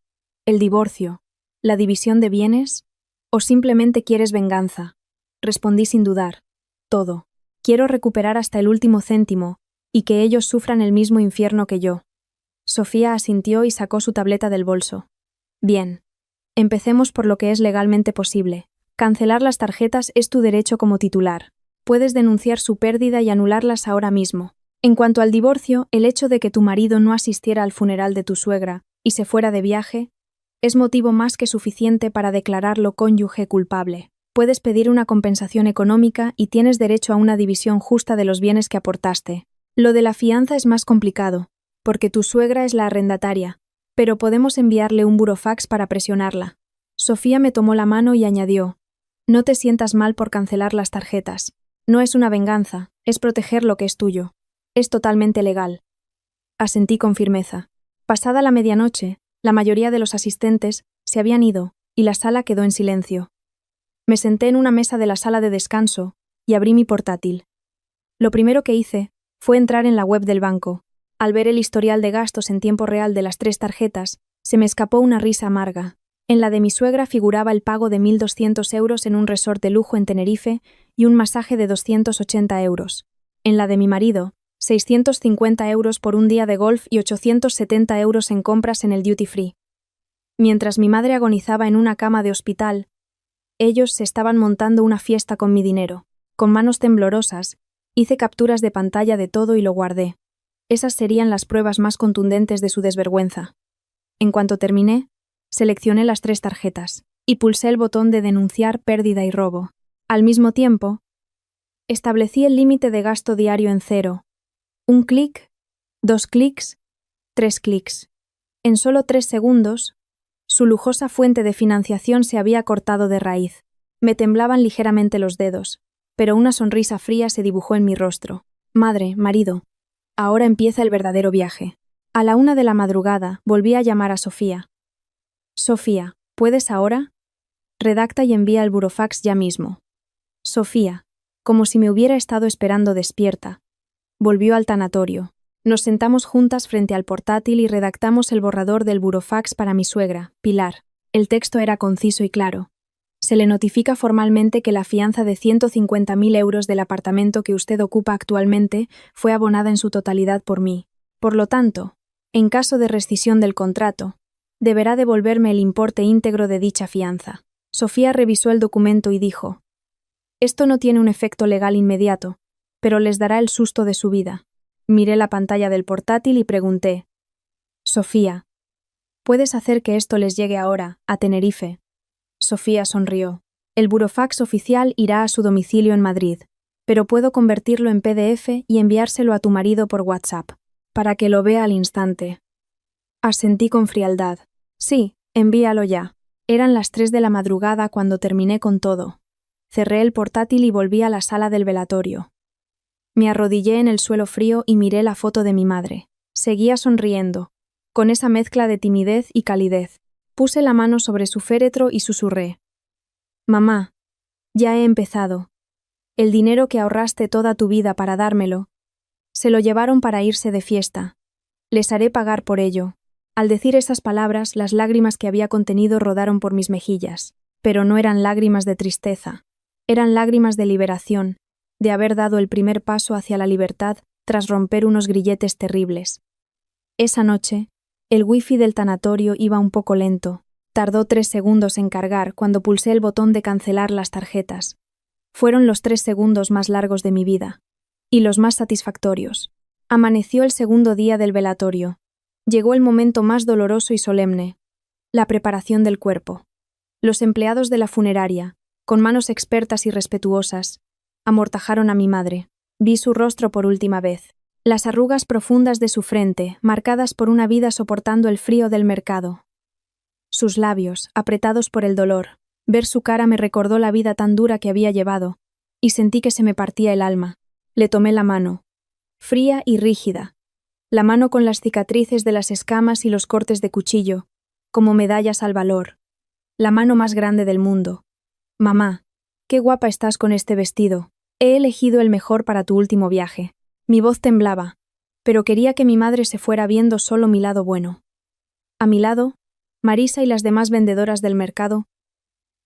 ¿El divorcio? ¿La división de bienes? ¿O simplemente quieres venganza?». Respondí sin dudar: «Todo. Quiero recuperar hasta el último céntimo y que ellos sufran el mismo infierno que yo». Sofía asintió y sacó su tableta del bolso. «Bien. Empecemos por lo que es legalmente posible. Cancelar las tarjetas es tu derecho como titular. Puedes denunciar su pérdida y anularlas ahora mismo. En cuanto al divorcio, el hecho de que tu marido no asistiera al funeral de tu suegra y se fuera de viaje, Es motivo más que suficiente para declararlo cónyuge culpable. Puedes pedir una compensación económica y tienes derecho a una división justa de los bienes que aportaste. Lo de la fianza es más complicado, porque tu suegra es la arrendataria, pero podemos enviarle un burofax para presionarla. Sofía me tomó la mano y añadió: no te sientas mal por cancelar las tarjetas. No es una venganza, es proteger lo que es tuyo. Es totalmente legal. Asentí con firmeza. Pasada la medianoche, la mayoría de los asistentes se habían ido y la sala quedó en silencio. Me senté en una mesa de la sala de descanso y abrí mi portátil. Lo primero que hice fue entrar en la web del banco. Al ver el historial de gastos en tiempo real de las 3 tarjetas, se me escapó una risa amarga. En la de mi suegra figuraba el pago de 1.200 euros en un resort de lujo en Tenerife y un masaje de 280 euros. En la de mi marido, 650 euros por un día de golf y 870 euros en compras en el duty free. Mientras mi madre agonizaba en una cama de hospital, ellos se estaban montando una fiesta con mi dinero. Con manos temblorosas, hice capturas de pantalla de todo y lo guardé. Esas serían las pruebas más contundentes de su desvergüenza. En cuanto terminé, seleccioné las 3 tarjetas y pulsé el botón de denunciar pérdida y robo. Al mismo tiempo, establecí el límite de gasto diario en 0. 1 clic, 2 clics, 3 clics. En solo 3 segundos, su lujosa fuente de financiación se había cortado de raíz. Me temblaban ligeramente los dedos, pero una sonrisa fría se dibujó en mi rostro. Madre, marido, ahora empieza el verdadero viaje. A la 1 de la madrugada volví a llamar a Sofía. Sofía, ¿puedes ahora? Redacta y envía el burofax ya mismo. Sofía, como si me hubiera estado esperando despierta, volvió al tanatorio. Nos sentamos juntas frente al portátil y redactamos el borrador del burofax para mi suegra, Pilar. El texto era conciso y claro. Se le notifica formalmente que la fianza de 150.000 euros del apartamento que usted ocupa actualmente fue abonada en su totalidad por mí. Por lo tanto, en caso de rescisión del contrato, deberá devolverme el importe íntegro de dicha fianza. Sofía revisó el documento y dijo: esto no tiene un efecto legal inmediato, pero les dará el susto de su vida. Miré la pantalla del portátil y pregunté: Sofía, ¿puedes hacer que esto les llegue ahora, a Tenerife? Sofía sonrió. El burofax oficial irá a su domicilio en Madrid, pero puedo convertirlo en PDF y enviárselo a tu marido por WhatsApp, para que lo vea al instante. Asentí con frialdad. Sí, envíalo ya. Eran las 3 de la madrugada cuando terminé con todo. Cerré el portátil y volví a la sala del velatorio. Me arrodillé en el suelo frío y miré la foto de mi madre. Seguía sonriendo, con esa mezcla de timidez y calidez. Puse la mano sobre su féretro y susurré: Mamá, ya he empezado. El dinero que ahorraste toda tu vida para dármelo, se lo llevaron para irse de fiesta. Les haré pagar por ello. Al decir esas palabras, las lágrimas que había contenido rodaron por mis mejillas, pero no eran lágrimas de tristeza. Eran lágrimas de liberación, de haber dado el primer paso hacia la libertad tras romper unos grilletes terribles. Esa noche, el wifi del tanatorio iba un poco lento. Tardó 3 segundos en cargar cuando pulsé el botón de cancelar las tarjetas. Fueron los 3 segundos más largos de mi vida, y los más satisfactorios. Amaneció el segundo día del velatorio. Llegó el momento más doloroso y solemne: la preparación del cuerpo. Los empleados de la funeraria, con manos expertas y respetuosas, amortajaron a mi madre. Vi su rostro por última vez. Las arrugas profundas de su frente, marcadas por una vida soportando el frío del mercado. Sus labios, apretados por el dolor. Ver su cara me recordó la vida tan dura que había llevado, y sentí que se me partía el alma. Le tomé la mano, fría y rígida, la mano con las cicatrices de las escamas y los cortes de cuchillo, como medallas al valor. La mano más grande del mundo. Mamá, qué guapa estás con este vestido. He elegido el mejor para tu último viaje. Mi voz temblaba, pero quería que mi madre se fuera viendo solo mi lado bueno. A mi lado, Marisa y las demás vendedoras del mercado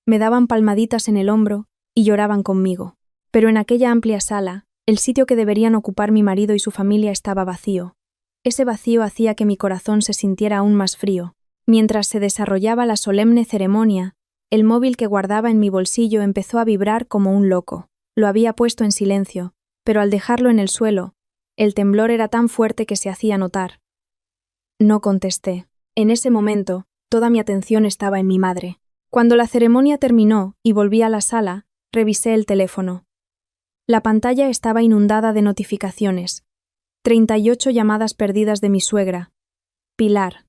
me daban palmaditas en el hombro y lloraban conmigo. Pero en aquella amplia sala, el sitio que deberían ocupar mi marido y su familia estaba vacío. Ese vacío hacía que mi corazón se sintiera aún más frío. Mientras se desarrollaba la solemne ceremonia, el móvil que guardaba en mi bolsillo empezó a vibrar como un loco. Lo había puesto en silencio, pero al dejarlo en el suelo, el temblor era tan fuerte que se hacía notar. No contesté. En ese momento, Toda mi atención estaba en mi madre. Cuando la ceremonia terminó y volví a la sala, revisé el teléfono. La pantalla estaba inundada de notificaciones. 38 llamadas perdidas de mi suegra. Pilar.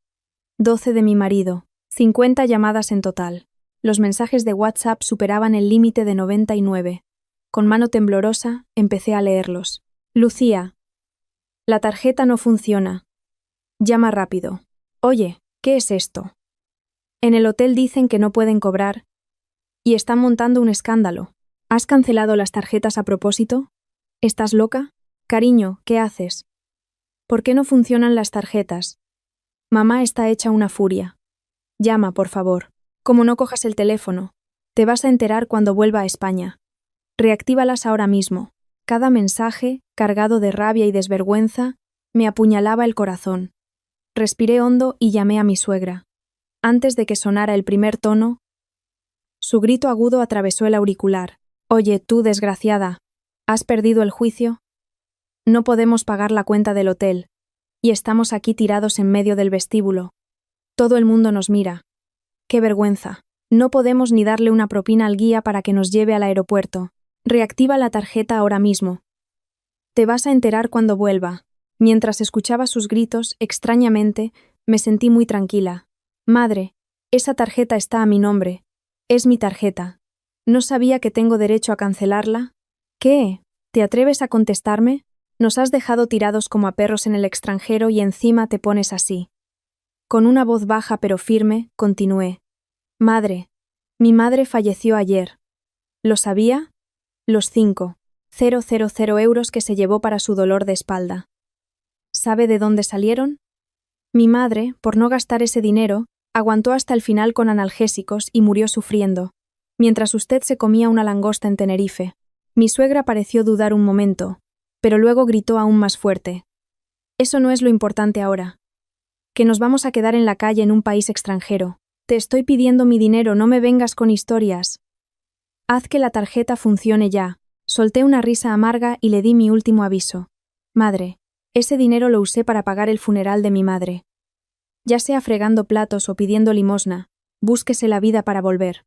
12 de mi marido. 50 llamadas en total. Los mensajes de WhatsApp superaban el límite de 99. Con mano temblorosa, empecé a leerlos. Lucía. La tarjeta no funciona. Llama rápido. Oye, ¿qué es esto? En el hotel dicen que no pueden cobrar y están montando un escándalo. ¿Has cancelado las tarjetas a propósito? ¿Estás loca? Cariño, ¿qué haces? ¿Por qué no funcionan las tarjetas? Mamá está hecha una furia. Llama, por favor. Como no cojas el teléfono, te vas a enterar cuando vuelva a España. Reactívalas ahora mismo. Cada mensaje, cargado de rabia y desvergüenza, me apuñalaba el corazón. Respiré hondo y llamé a mi suegra. Antes de que sonara el primer tono, su grito agudo atravesó el auricular. Oye, tú, desgraciada, ¿has perdido el juicio? No podemos pagar la cuenta del hotel, y estamos aquí tirados en medio del vestíbulo. Todo el mundo nos mira. ¡Qué vergüenza! No podemos ni darle una propina al guía para que nos lleve al aeropuerto. Reactiva la tarjeta ahora mismo. Te vas a enterar cuando vuelva. Mientras escuchaba sus gritos, extrañamente, me sentí muy tranquila. Madre, esa tarjeta está a mi nombre. Es mi tarjeta. ¿No sabía que tengo derecho a cancelarla? ¿Qué? ¿Te atreves a contestarme? Nos has dejado tirados como a perros en el extranjero y encima te pones así. Con una voz baja pero firme, continué. Madre, mi madre falleció ayer. ¿Lo sabía? Los 5,000 euros que se llevó para su dolor de espalda. ¿Sabe de dónde salieron? Mi madre, por no gastar ese dinero, aguantó hasta el final con analgésicos y murió sufriendo, mientras usted se comía una langosta en Tenerife. Mi suegra pareció dudar un momento, pero luego gritó aún más fuerte. Eso no es lo importante ahora. Que nos vamos a quedar en la calle en un país extranjero. Te estoy pidiendo mi dinero, no me vengas con historias. Haz que la tarjeta funcione ya. Solté una risa amarga y le di mi último aviso. Madre, ese dinero lo usé para pagar el funeral de mi madre. Ya sea fregando platos o pidiendo limosna, búsquese la vida para volver.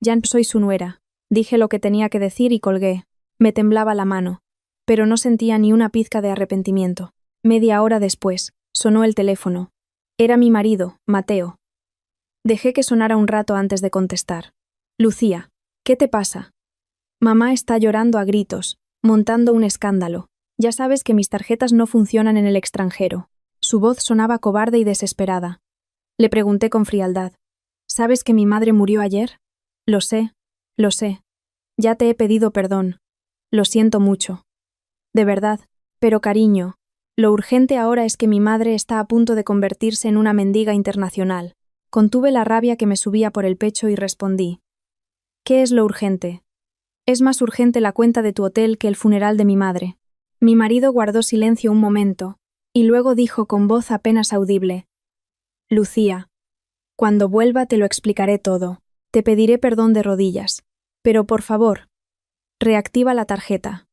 Ya no soy su nuera. Dije lo que tenía que decir y colgué. Me temblaba la mano, pero no sentía ni una pizca de arrepentimiento. Media hora después, sonó el teléfono. Era mi marido, Mateo. Dejé que sonara un rato antes de contestar. Lucía, ¿qué te pasa? Mamá está llorando a gritos, montando un escándalo. Ya sabes que mis tarjetas no funcionan en el extranjero. Su voz sonaba cobarde y desesperada. Le pregunté con frialdad. ¿Sabes que mi madre murió ayer? Lo sé. Ya te he pedido perdón. Lo siento mucho. De verdad, pero cariño, lo urgente ahora es que mi madre está a punto de convertirse en una mendiga internacional. Contuve la rabia que me subía por el pecho y respondí. ¿Qué es lo urgente? Es más urgente la cuenta de tu hotel que el funeral de mi madre. Mi marido guardó silencio un momento, y luego dijo con voz apenas audible. Lucía, cuando vuelva te lo explicaré todo. Te pediré perdón de rodillas. Pero por favor, reactiva la tarjeta.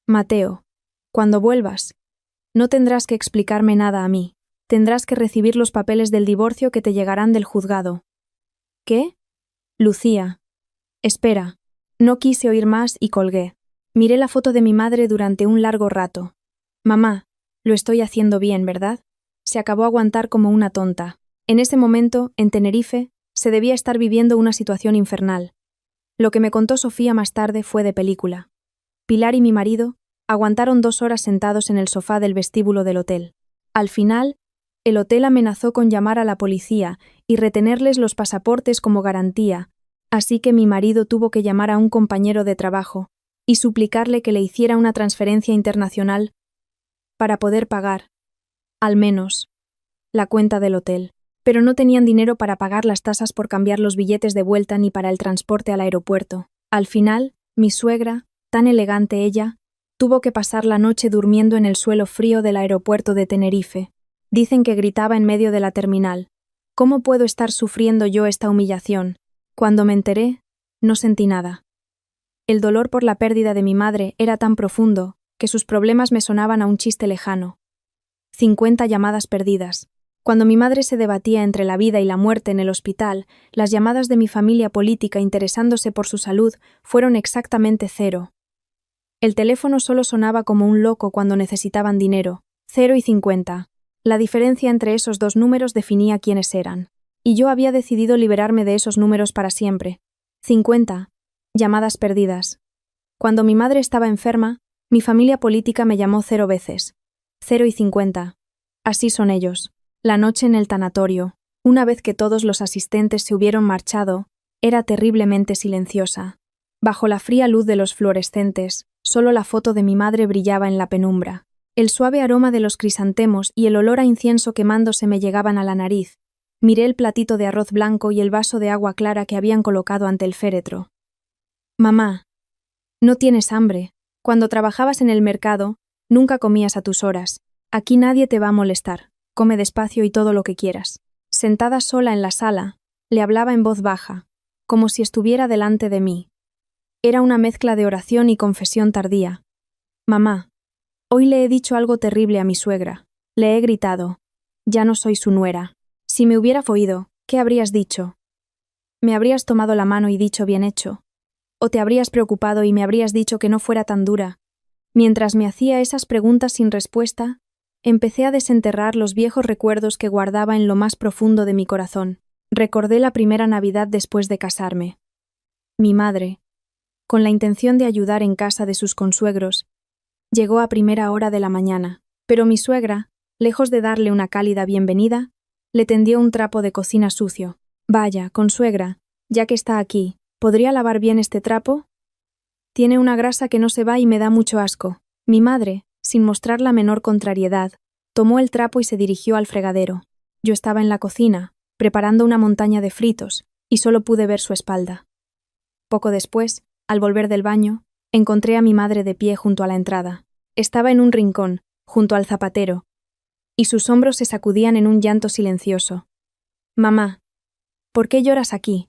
Mateo, cuando vuelvas, no tendrás que explicarme nada a mí. Tendrás que recibir los papeles del divorcio que te llegarán del juzgado. ¿Qué? Lucía. Espera. No quise oír más y colgué. Miré la foto de mi madre durante un largo rato. Mamá, lo estoy haciendo bien, ¿verdad? Se acabó a aguantar como una tonta. En ese momento, en Tenerife, se debía estar viviendo una situación infernal. Lo que me contó Sofía más tarde fue de película. Pilar y mi marido aguantaron 2 horas sentados en el sofá del vestíbulo del hotel. Al final, el hotel amenazó con llamar a la policía y retenerles los pasaportes como garantía, así que mi marido tuvo que llamar a un compañero de trabajo y suplicarle que le hiciera una transferencia internacional para poder pagar, al menos, la cuenta del hotel. Pero no tenían dinero para pagar las tasas por cambiar los billetes de vuelta ni para el transporte al aeropuerto. Al final, mi suegra, tan elegante ella, tuvo que pasar la noche durmiendo en el suelo frío del aeropuerto de Tenerife. Dicen que gritaba en medio de la terminal. ¿Cómo puedo estar sufriendo yo esta humillación? Cuando me enteré, no sentí nada. El dolor por la pérdida de mi madre era tan profundo que sus problemas me sonaban a un chiste lejano. 50 llamadas perdidas. Cuando mi madre se debatía entre la vida y la muerte en el hospital, las llamadas de mi familia política interesándose por su salud fueron exactamente 0. El teléfono solo sonaba como un loco cuando necesitaban dinero, 0 y 50. La diferencia entre esos dos números definía quiénes eran. Y yo había decidido liberarme de esos números para siempre. 50. Llamadas perdidas. Cuando mi madre estaba enferma, mi familia política me llamó 0 veces. 0 y 50. Así son ellos. La noche en el tanatorio, una vez que todos los asistentes se hubieron marchado, era terriblemente silenciosa. Bajo la fría luz de los fluorescentes, solo la foto de mi madre brillaba en la penumbra. El suave aroma de los crisantemos y el olor a incienso quemándose me llegaban a la nariz. Miré el platito de arroz blanco y el vaso de agua clara que habían colocado ante el féretro. Mamá, no tienes hambre. Cuando trabajabas en el mercado, nunca comías a tus horas. Aquí nadie te va a molestar. Come despacio y todo lo que quieras. Sentada sola en la sala, le hablaba en voz baja, como si estuviera delante de mí. Era una mezcla de oración y confesión tardía. Mamá, hoy le he dicho algo terrible a mi suegra. Le he gritado. Ya no soy su nuera. Si me hubieras oído, ¿qué habrías dicho? Me habrías tomado la mano y dicho bien hecho. O te habrías preocupado y me habrías dicho que no fuera tan dura. Mientras me hacía esas preguntas sin respuesta, empecé a desenterrar los viejos recuerdos que guardaba en lo más profundo de mi corazón. Recordé la primera Navidad después de casarme. Mi madre, con la intención de ayudar en casa de sus consuegros, llegó a primera hora de la mañana, pero mi suegra, lejos de darle una cálida bienvenida, le tendió un trapo de cocina sucio. Vaya, consuegra, ya que está aquí, ¿podría lavar bien este trapo? Tiene una grasa que no se va y me da mucho asco. Mi madre, sin mostrar la menor contrariedad, tomó el trapo y se dirigió al fregadero. Yo estaba en la cocina, preparando una montaña de fritos, y solo pude ver su espalda. Poco después, al volver del baño, encontré a mi madre de pie junto a la entrada. Estaba en un rincón, junto al zapatero, y sus hombros se sacudían en un llanto silencioso. Mamá, ¿por qué lloras aquí?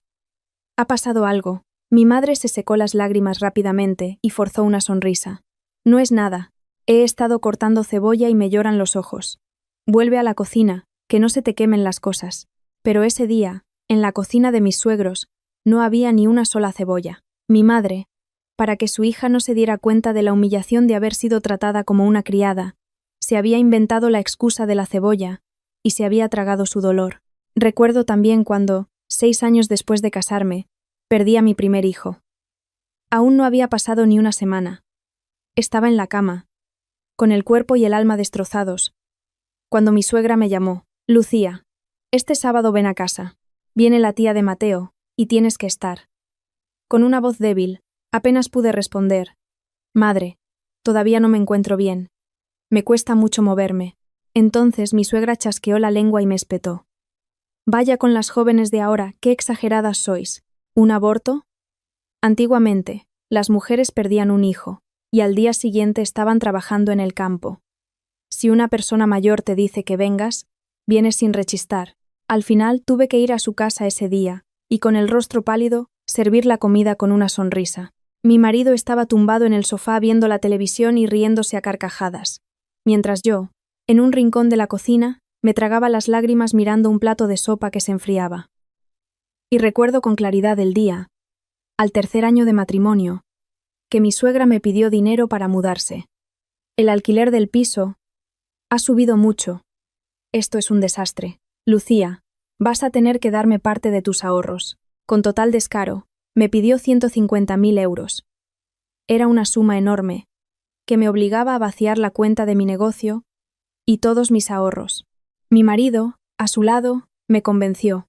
Ha pasado algo. Mi madre se secó las lágrimas rápidamente y forzó una sonrisa. No es nada. He estado cortando cebolla y me lloran los ojos. Vuelve a la cocina, que no se te quemen las cosas. Pero ese día, en la cocina de mis suegros, no había ni una sola cebolla. Mi madre, para que su hija no se diera cuenta de la humillación de haber sido tratada como una criada, se había inventado la excusa de la cebolla y se había tragado su dolor. Recuerdo también cuando, 6 años después de casarme, perdí a mi primer hijo. Aún no había pasado ni una semana. Estaba en la cama, con el cuerpo y el alma destrozados, cuando mi suegra me llamó. Lucía, este sábado ven a casa. Viene la tía de Mateo, y tienes que estar. Con una voz débil, apenas pude responder. Madre, todavía no me encuentro bien. Me cuesta mucho moverme. Entonces mi suegra chasqueó la lengua y me espetó. Vaya con las jóvenes de ahora, qué exageradas sois. ¿Un aborto? Antiguamente, las mujeres perdían un hijo, y al día siguiente estaban trabajando en el campo. Si una persona mayor te dice que vengas, vienes sin rechistar. Al final tuve que ir a su casa ese día, y con el rostro pálido, servir la comida con una sonrisa. Mi marido estaba tumbado en el sofá viendo la televisión y riéndose a carcajadas, mientras yo, en un rincón de la cocina, me tragaba las lágrimas mirando un plato de sopa que se enfriaba. Y recuerdo con claridad el día, al 3er año de matrimonio, que mi suegra me pidió dinero para mudarse. El alquiler del piso ha subido mucho. Esto es un desastre. Lucía, vas a tener que darme parte de tus ahorros. Con total descaro, me pidió 150.000 euros. Era una suma enorme, que me obligaba a vaciar la cuenta de mi negocio y todos mis ahorros. Mi marido, a su lado, me convenció.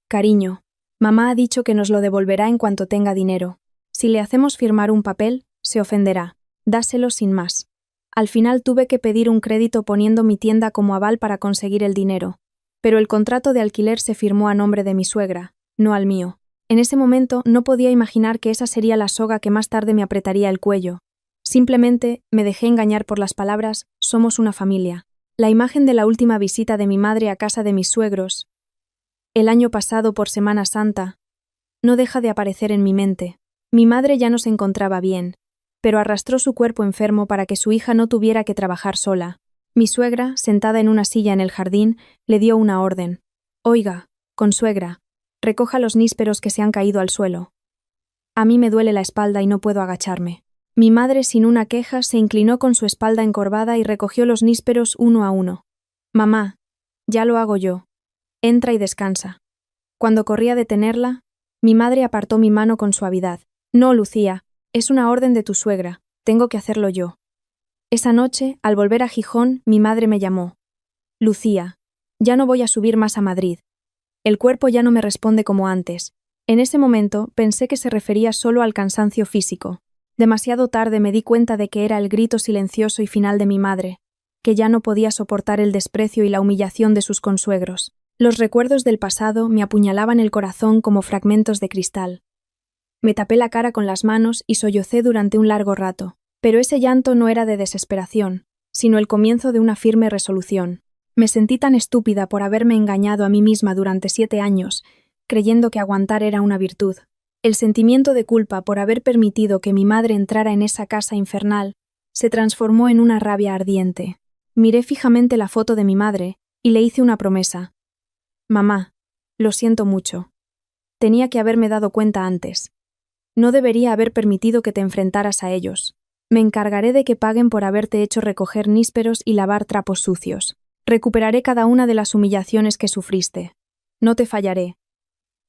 Cariño, mamá ha dicho que nos lo devolverá en cuanto tenga dinero. Si le hacemos firmar un papel, se ofenderá. Dáselo sin más. Al final tuve que pedir un crédito poniendo mi tienda como aval para conseguir el dinero, pero el contrato de alquiler se firmó a nombre de mi suegra, no al mío. En ese momento no podía imaginar que esa sería la soga que más tarde me apretaría el cuello. Simplemente me dejé engañar por las palabras «somos una familia». La imagen de la última visita de mi madre a casa de mis suegros, el año pasado por Semana Santa, no deja de aparecer en mi mente. Mi madre ya no se encontraba bien, pero arrastró su cuerpo enfermo para que su hija no tuviera que trabajar sola. Mi suegra, sentada en una silla en el jardín, le dio una orden. Oiga, consuegra, recoja los nísperos que se han caído al suelo. A mí me duele la espalda y no puedo agacharme. Mi madre, sin una queja, se inclinó con su espalda encorvada y recogió los nísperos uno a uno. Mamá, ya lo hago yo. Entra y descansa. Cuando corrí a detenerla, mi madre apartó mi mano con suavidad. No, Lucía, es una orden de tu suegra, tengo que hacerlo yo. Esa noche, al volver a Gijón, mi madre me llamó. Lucía, ya no voy a subir más a Madrid. El cuerpo ya no me responde como antes. En ese momento pensé que se refería solo al cansancio físico. Demasiado tarde me di cuenta de que era el grito silencioso y final de mi madre, que ya no podía soportar el desprecio y la humillación de sus consuegros. Los recuerdos del pasado me apuñalaban el corazón como fragmentos de cristal. Me tapé la cara con las manos y sollocé durante un largo rato, pero ese llanto no era de desesperación, sino el comienzo de una firme resolución. Me sentí tan estúpida por haberme engañado a mí misma durante 7 años, creyendo que aguantar era una virtud. El sentimiento de culpa por haber permitido que mi madre entrara en esa casa infernal se transformó en una rabia ardiente. Miré fijamente la foto de mi madre y le hice una promesa. Mamá, lo siento mucho. Tenía que haberme dado cuenta antes. No debería haber permitido que te enfrentaras a ellos. Me encargaré de que paguen por haberte hecho recoger nísperos y lavar trapos sucios. Recuperaré cada una de las humillaciones que sufriste. No te fallaré.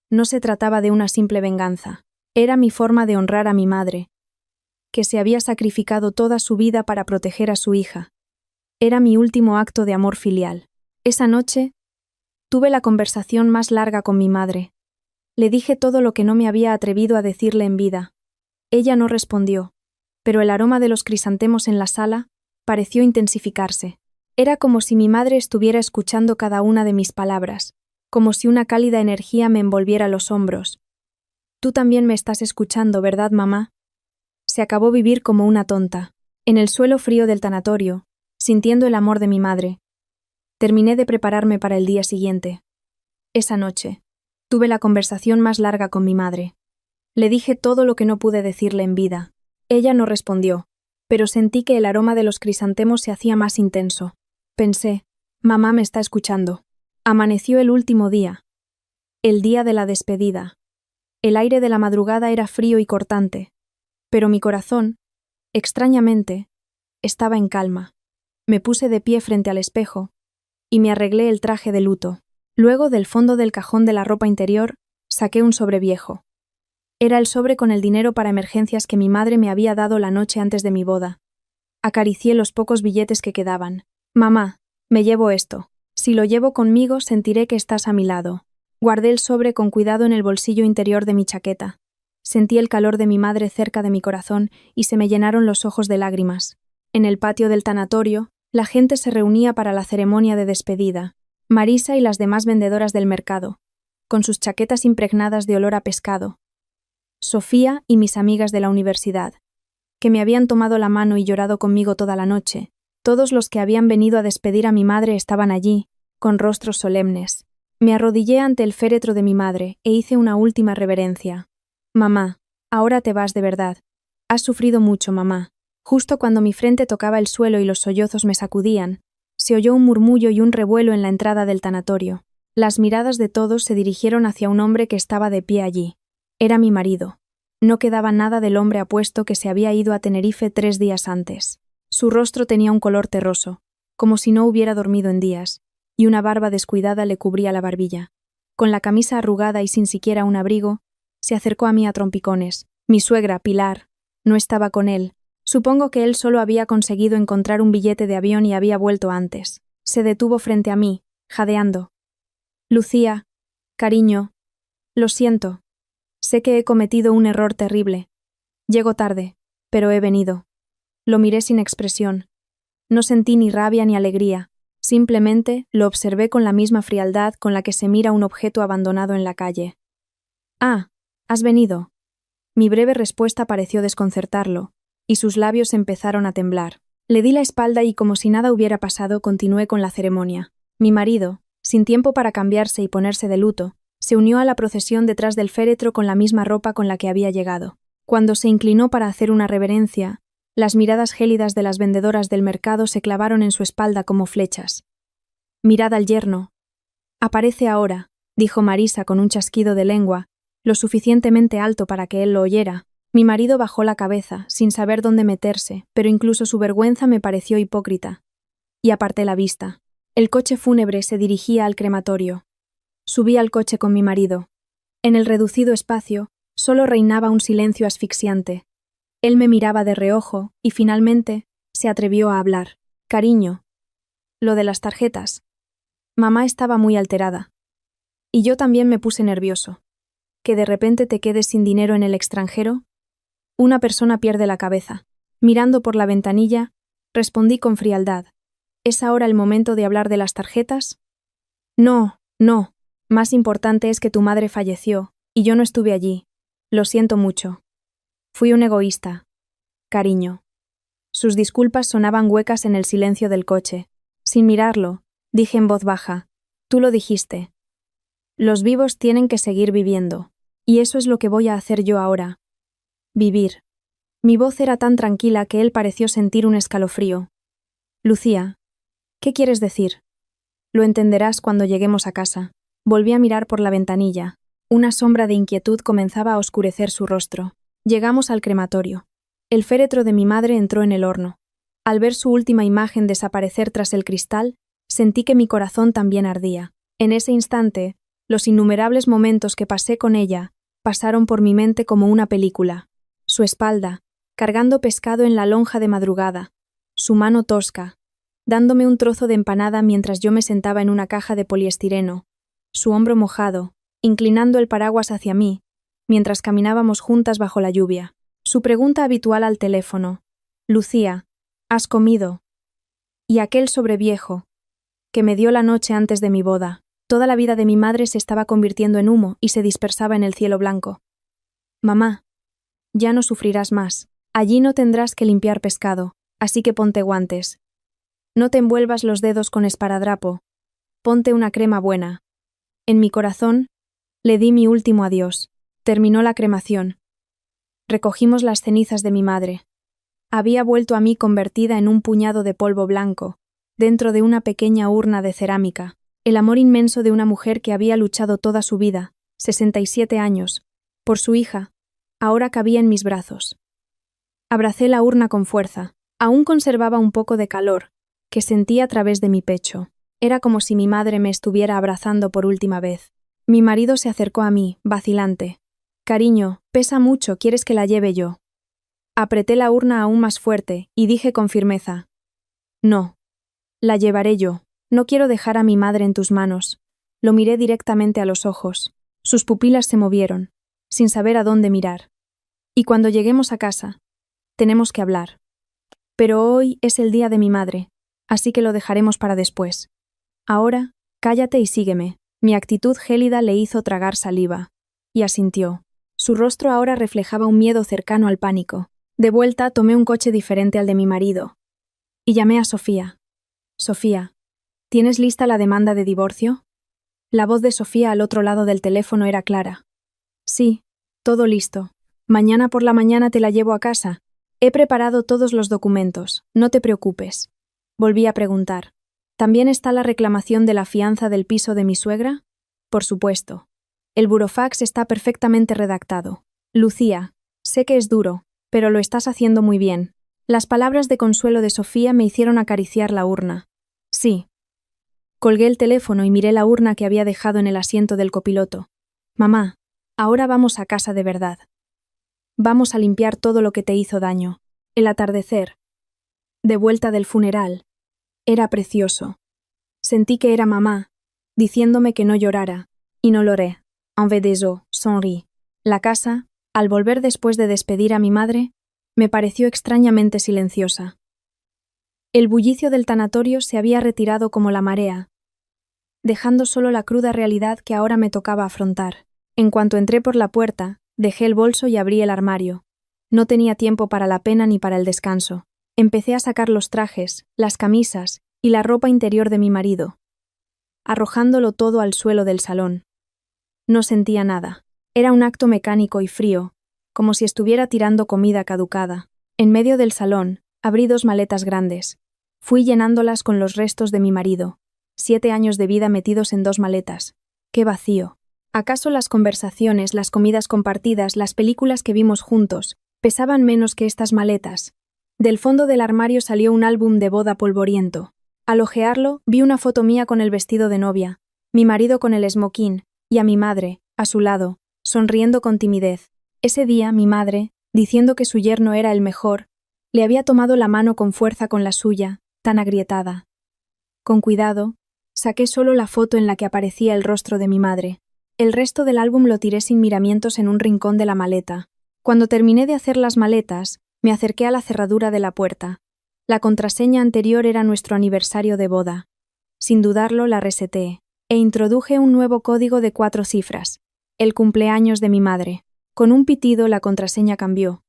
No se trataba de una simple venganza. Era mi forma de honrar a mi madre, que se había sacrificado toda su vida para proteger a su hija. Era mi último acto de amor filial. Esa noche, tuve la conversación más larga con mi madre. Le dije todo lo que no me había atrevido a decirle en vida. Ella no respondió, pero el aroma de los crisantemos en la sala pareció intensificarse. Era como si mi madre estuviera escuchando cada una de mis palabras, como si una cálida energía me envolviera los hombros. Tú también me estás escuchando, ¿verdad, mamá? Se acabó vivir como una tonta, en el suelo frío del tanatorio, sintiendo el amor de mi madre. Terminé de prepararme para el día siguiente. Esa noche, tuve la conversación más larga con mi madre. Le dije todo lo que no pude decirle en vida. Ella no respondió, pero sentí que el aroma de los crisantemos se hacía más intenso. Pensé, mamá me está escuchando. Amaneció el último día. El día de la despedida. El aire de la madrugada era frío y cortante, pero mi corazón, extrañamente, estaba en calma. Me puse de pie frente al espejo y me arreglé el traje de luto. Luego, del fondo del cajón de la ropa interior, saqué un sobre viejo. Era el sobre con el dinero para emergencias que mi madre me había dado la noche antes de mi boda. Acaricié los pocos billetes que quedaban. Mamá, me llevo esto. Si lo llevo conmigo, sentiré que estás a mi lado. Guardé el sobre con cuidado en el bolsillo interior de mi chaqueta. Sentí el calor de mi madre cerca de mi corazón y se me llenaron los ojos de lágrimas. En el patio del tanatorio, la gente se reunía para la ceremonia de despedida. Marisa y las demás vendedoras del mercado, con sus chaquetas impregnadas de olor a pescado. Sofía y mis amigas de la universidad, que me habían tomado la mano y llorado conmigo toda la noche. Todos los que habían venido a despedir a mi madre estaban allí, con rostros solemnes. Me arrodillé ante el féretro de mi madre e hice una última reverencia. Mamá, ahora te vas de verdad. Has sufrido mucho, mamá. Justo cuando mi frente tocaba el suelo y los sollozos me sacudían, se oyó un murmullo y un revuelo en la entrada del tanatorio. Las miradas de todos se dirigieron hacia un hombre que estaba de pie allí. Era mi marido. No quedaba nada del hombre apuesto que se había ido a Tenerife 3 días antes. Su rostro tenía un color terroso, como si no hubiera dormido en días, y una barba descuidada le cubría la barbilla. Con la camisa arrugada y sin siquiera un abrigo, se acercó a mí a trompicones. Mi suegra, Pilar, no estaba con él. Supongo que él solo había conseguido encontrar un billete de avión y había vuelto antes. Se detuvo frente a mí, jadeando. Lucía, cariño, lo siento. Sé que he cometido un error terrible. Llego tarde, pero he venido. Lo miré sin expresión. No sentí ni rabia ni alegría. Simplemente lo observé con la misma frialdad con la que se mira un objeto abandonado en la calle. Ah, ¿has venido? Mi breve respuesta pareció desconcertarlo, y sus labios empezaron a temblar. Le di la espalda y, como si nada hubiera pasado, continué con la ceremonia. Mi marido, sin tiempo para cambiarse y ponerse de luto, se unió a la procesión detrás del féretro con la misma ropa con la que había llegado. Cuando se inclinó para hacer una reverencia, Las miradas gélidas de las vendedoras del mercado se clavaron en su espalda como flechas. Mirad al yerno. Aparece ahora, dijo Marisa con un chasquido de lengua, lo suficientemente alto para que él lo oyera. Mi marido bajó la cabeza, sin saber dónde meterse, pero incluso su vergüenza me pareció hipócrita. Y aparté la vista. El coche fúnebre se dirigía al crematorio. Subí al coche con mi marido. En el reducido espacio, solo reinaba un silencio asfixiante. Él me miraba de reojo y finalmente se atrevió a hablar. Cariño. Lo de las tarjetas. Mamá estaba muy alterada. Y yo también me puse nervioso. ¿Que de repente te quedes sin dinero en el extranjero? Una persona pierde la cabeza. Mirando por la ventanilla, respondí con frialdad. ¿Es ahora el momento de hablar de las tarjetas? No, no. Más importante es que tu madre falleció, y yo no estuve allí. Lo siento mucho. Fui un egoísta. Cariño. Sus disculpas sonaban huecas en el silencio del coche. Sin mirarlo, dije en voz baja. Tú lo dijiste. Los vivos tienen que seguir viviendo. Y eso es lo que voy a hacer yo ahora. Vivir. Mi voz era tan tranquila que él pareció sentir un escalofrío. Lucía, ¿qué quieres decir? Lo entenderás cuando lleguemos a casa. Volví a mirar por la ventanilla. Una sombra de inquietud comenzaba a oscurecer su rostro. Llegamos al crematorio. El féretro de mi madre entró en el horno. Al ver su última imagen desaparecer tras el cristal, sentí que mi corazón también ardía. En ese instante, los innumerables momentos que pasé con ella pasaron por mi mente como una película. Su espalda, cargando pescado en la lonja de madrugada. Su mano tosca, dándome un trozo de empanada mientras yo me sentaba en una caja de poliestireno. Su hombro mojado, inclinando el paraguas hacia mí, mientras caminábamos juntas bajo la lluvia. Su pregunta habitual al teléfono. Lucía, ¿has comido? Y aquel sobreviejo, que me dio la noche antes de mi boda. Toda la vida de mi madre se estaba convirtiendo en humo y se dispersaba en el cielo blanco. Mamá, ya no sufrirás más. Allí no tendrás que limpiar pescado, así que ponte guantes. No te envuelvas los dedos con esparadrapo. Ponte una crema buena. En mi corazón, le di mi último adiós. Terminó la cremación. Recogimos las cenizas de mi madre. Había vuelto a mí convertida en un puñado de polvo blanco, dentro de una pequeña urna de cerámica. El amor inmenso de una mujer que había luchado toda su vida, 67 años, por su hija, ahora cabía en mis brazos. Abracé la urna con fuerza. Aún conservaba un poco de calor, que sentí a través de mi pecho. Era como si mi madre me estuviera abrazando por última vez. Mi marido se acercó a mí, vacilante. Cariño, pesa mucho, ¿quieres que la lleve yo? Apreté la urna aún más fuerte y dije con firmeza. No. La llevaré yo. No quiero dejar a mi madre en tus manos. Lo miré directamente a los ojos. Sus pupilas se movieron, sin saber a dónde mirar. Y cuando lleguemos a casa, tenemos que hablar. Pero hoy es el día de mi madre, así que lo dejaremos para después. Ahora, cállate y sígueme. Mi actitud gélida le hizo tragar saliva. Y asintió. Su rostro ahora reflejaba un miedo cercano al pánico. De vuelta tomé un coche diferente al de mi marido. Y llamé a Sofía. Sofía, ¿tienes lista la demanda de divorcio? La voz de Sofía al otro lado del teléfono era clara. Sí, todo listo. Mañana por la mañana te la llevo a casa. He preparado todos los documentos, no te preocupes. Volví a preguntar. ¿También está la reclamación de la fianza del piso de mi suegra? Por supuesto. El burofax está perfectamente redactado. Lucía, sé que es duro, pero lo estás haciendo muy bien. Las palabras de consuelo de Sofía me hicieron acariciar la urna. Sí. Colgué el teléfono y miré la urna que había dejado en el asiento del copiloto. Mamá, ahora vamos a casa de verdad. Vamos a limpiar todo lo que te hizo daño. El atardecer, de vuelta del funeral, era precioso. Sentí que era mamá, diciéndome que no llorara, y no lloré. En vez de eso, sonrí. La casa, al volver después de despedir a mi madre, me pareció extrañamente silenciosa. El bullicio del tanatorio se había retirado como la marea, dejando solo la cruda realidad que ahora me tocaba afrontar. En cuanto entré por la puerta, dejé el bolso y abrí el armario. No tenía tiempo para la pena ni para el descanso. Empecé a sacar los trajes, las camisas y la ropa interior de mi marido, arrojándolo todo al suelo del salón. No sentía nada. Era un acto mecánico y frío, como si estuviera tirando comida caducada. En medio del salón, abrí 2 maletas grandes. Fui llenándolas con los restos de mi marido. 7 años de vida metidos en 2 maletas. ¡Qué vacío! ¿Acaso las conversaciones, las comidas compartidas, las películas que vimos juntos, pesaban menos que estas maletas? Del fondo del armario salió un álbum de boda polvoriento. Al hojearlo, vi una foto mía con el vestido de novia, mi marido con el esmoquín, y a mi madre, a su lado, sonriendo con timidez. Ese día, mi madre, diciendo que su yerno era el mejor, le había tomado la mano con fuerza con la suya, tan agrietada. Con cuidado, saqué solo la foto en la que aparecía el rostro de mi madre. El resto del álbum lo tiré sin miramientos en un rincón de la maleta. Cuando terminé de hacer las maletas, me acerqué a la cerradura de la puerta. La contraseña anterior era nuestro aniversario de boda. Sin dudarlo, la reseteé, e introduje un nuevo código de 4 cifras, el cumpleaños de mi madre. Con un pitido, la contraseña cambió.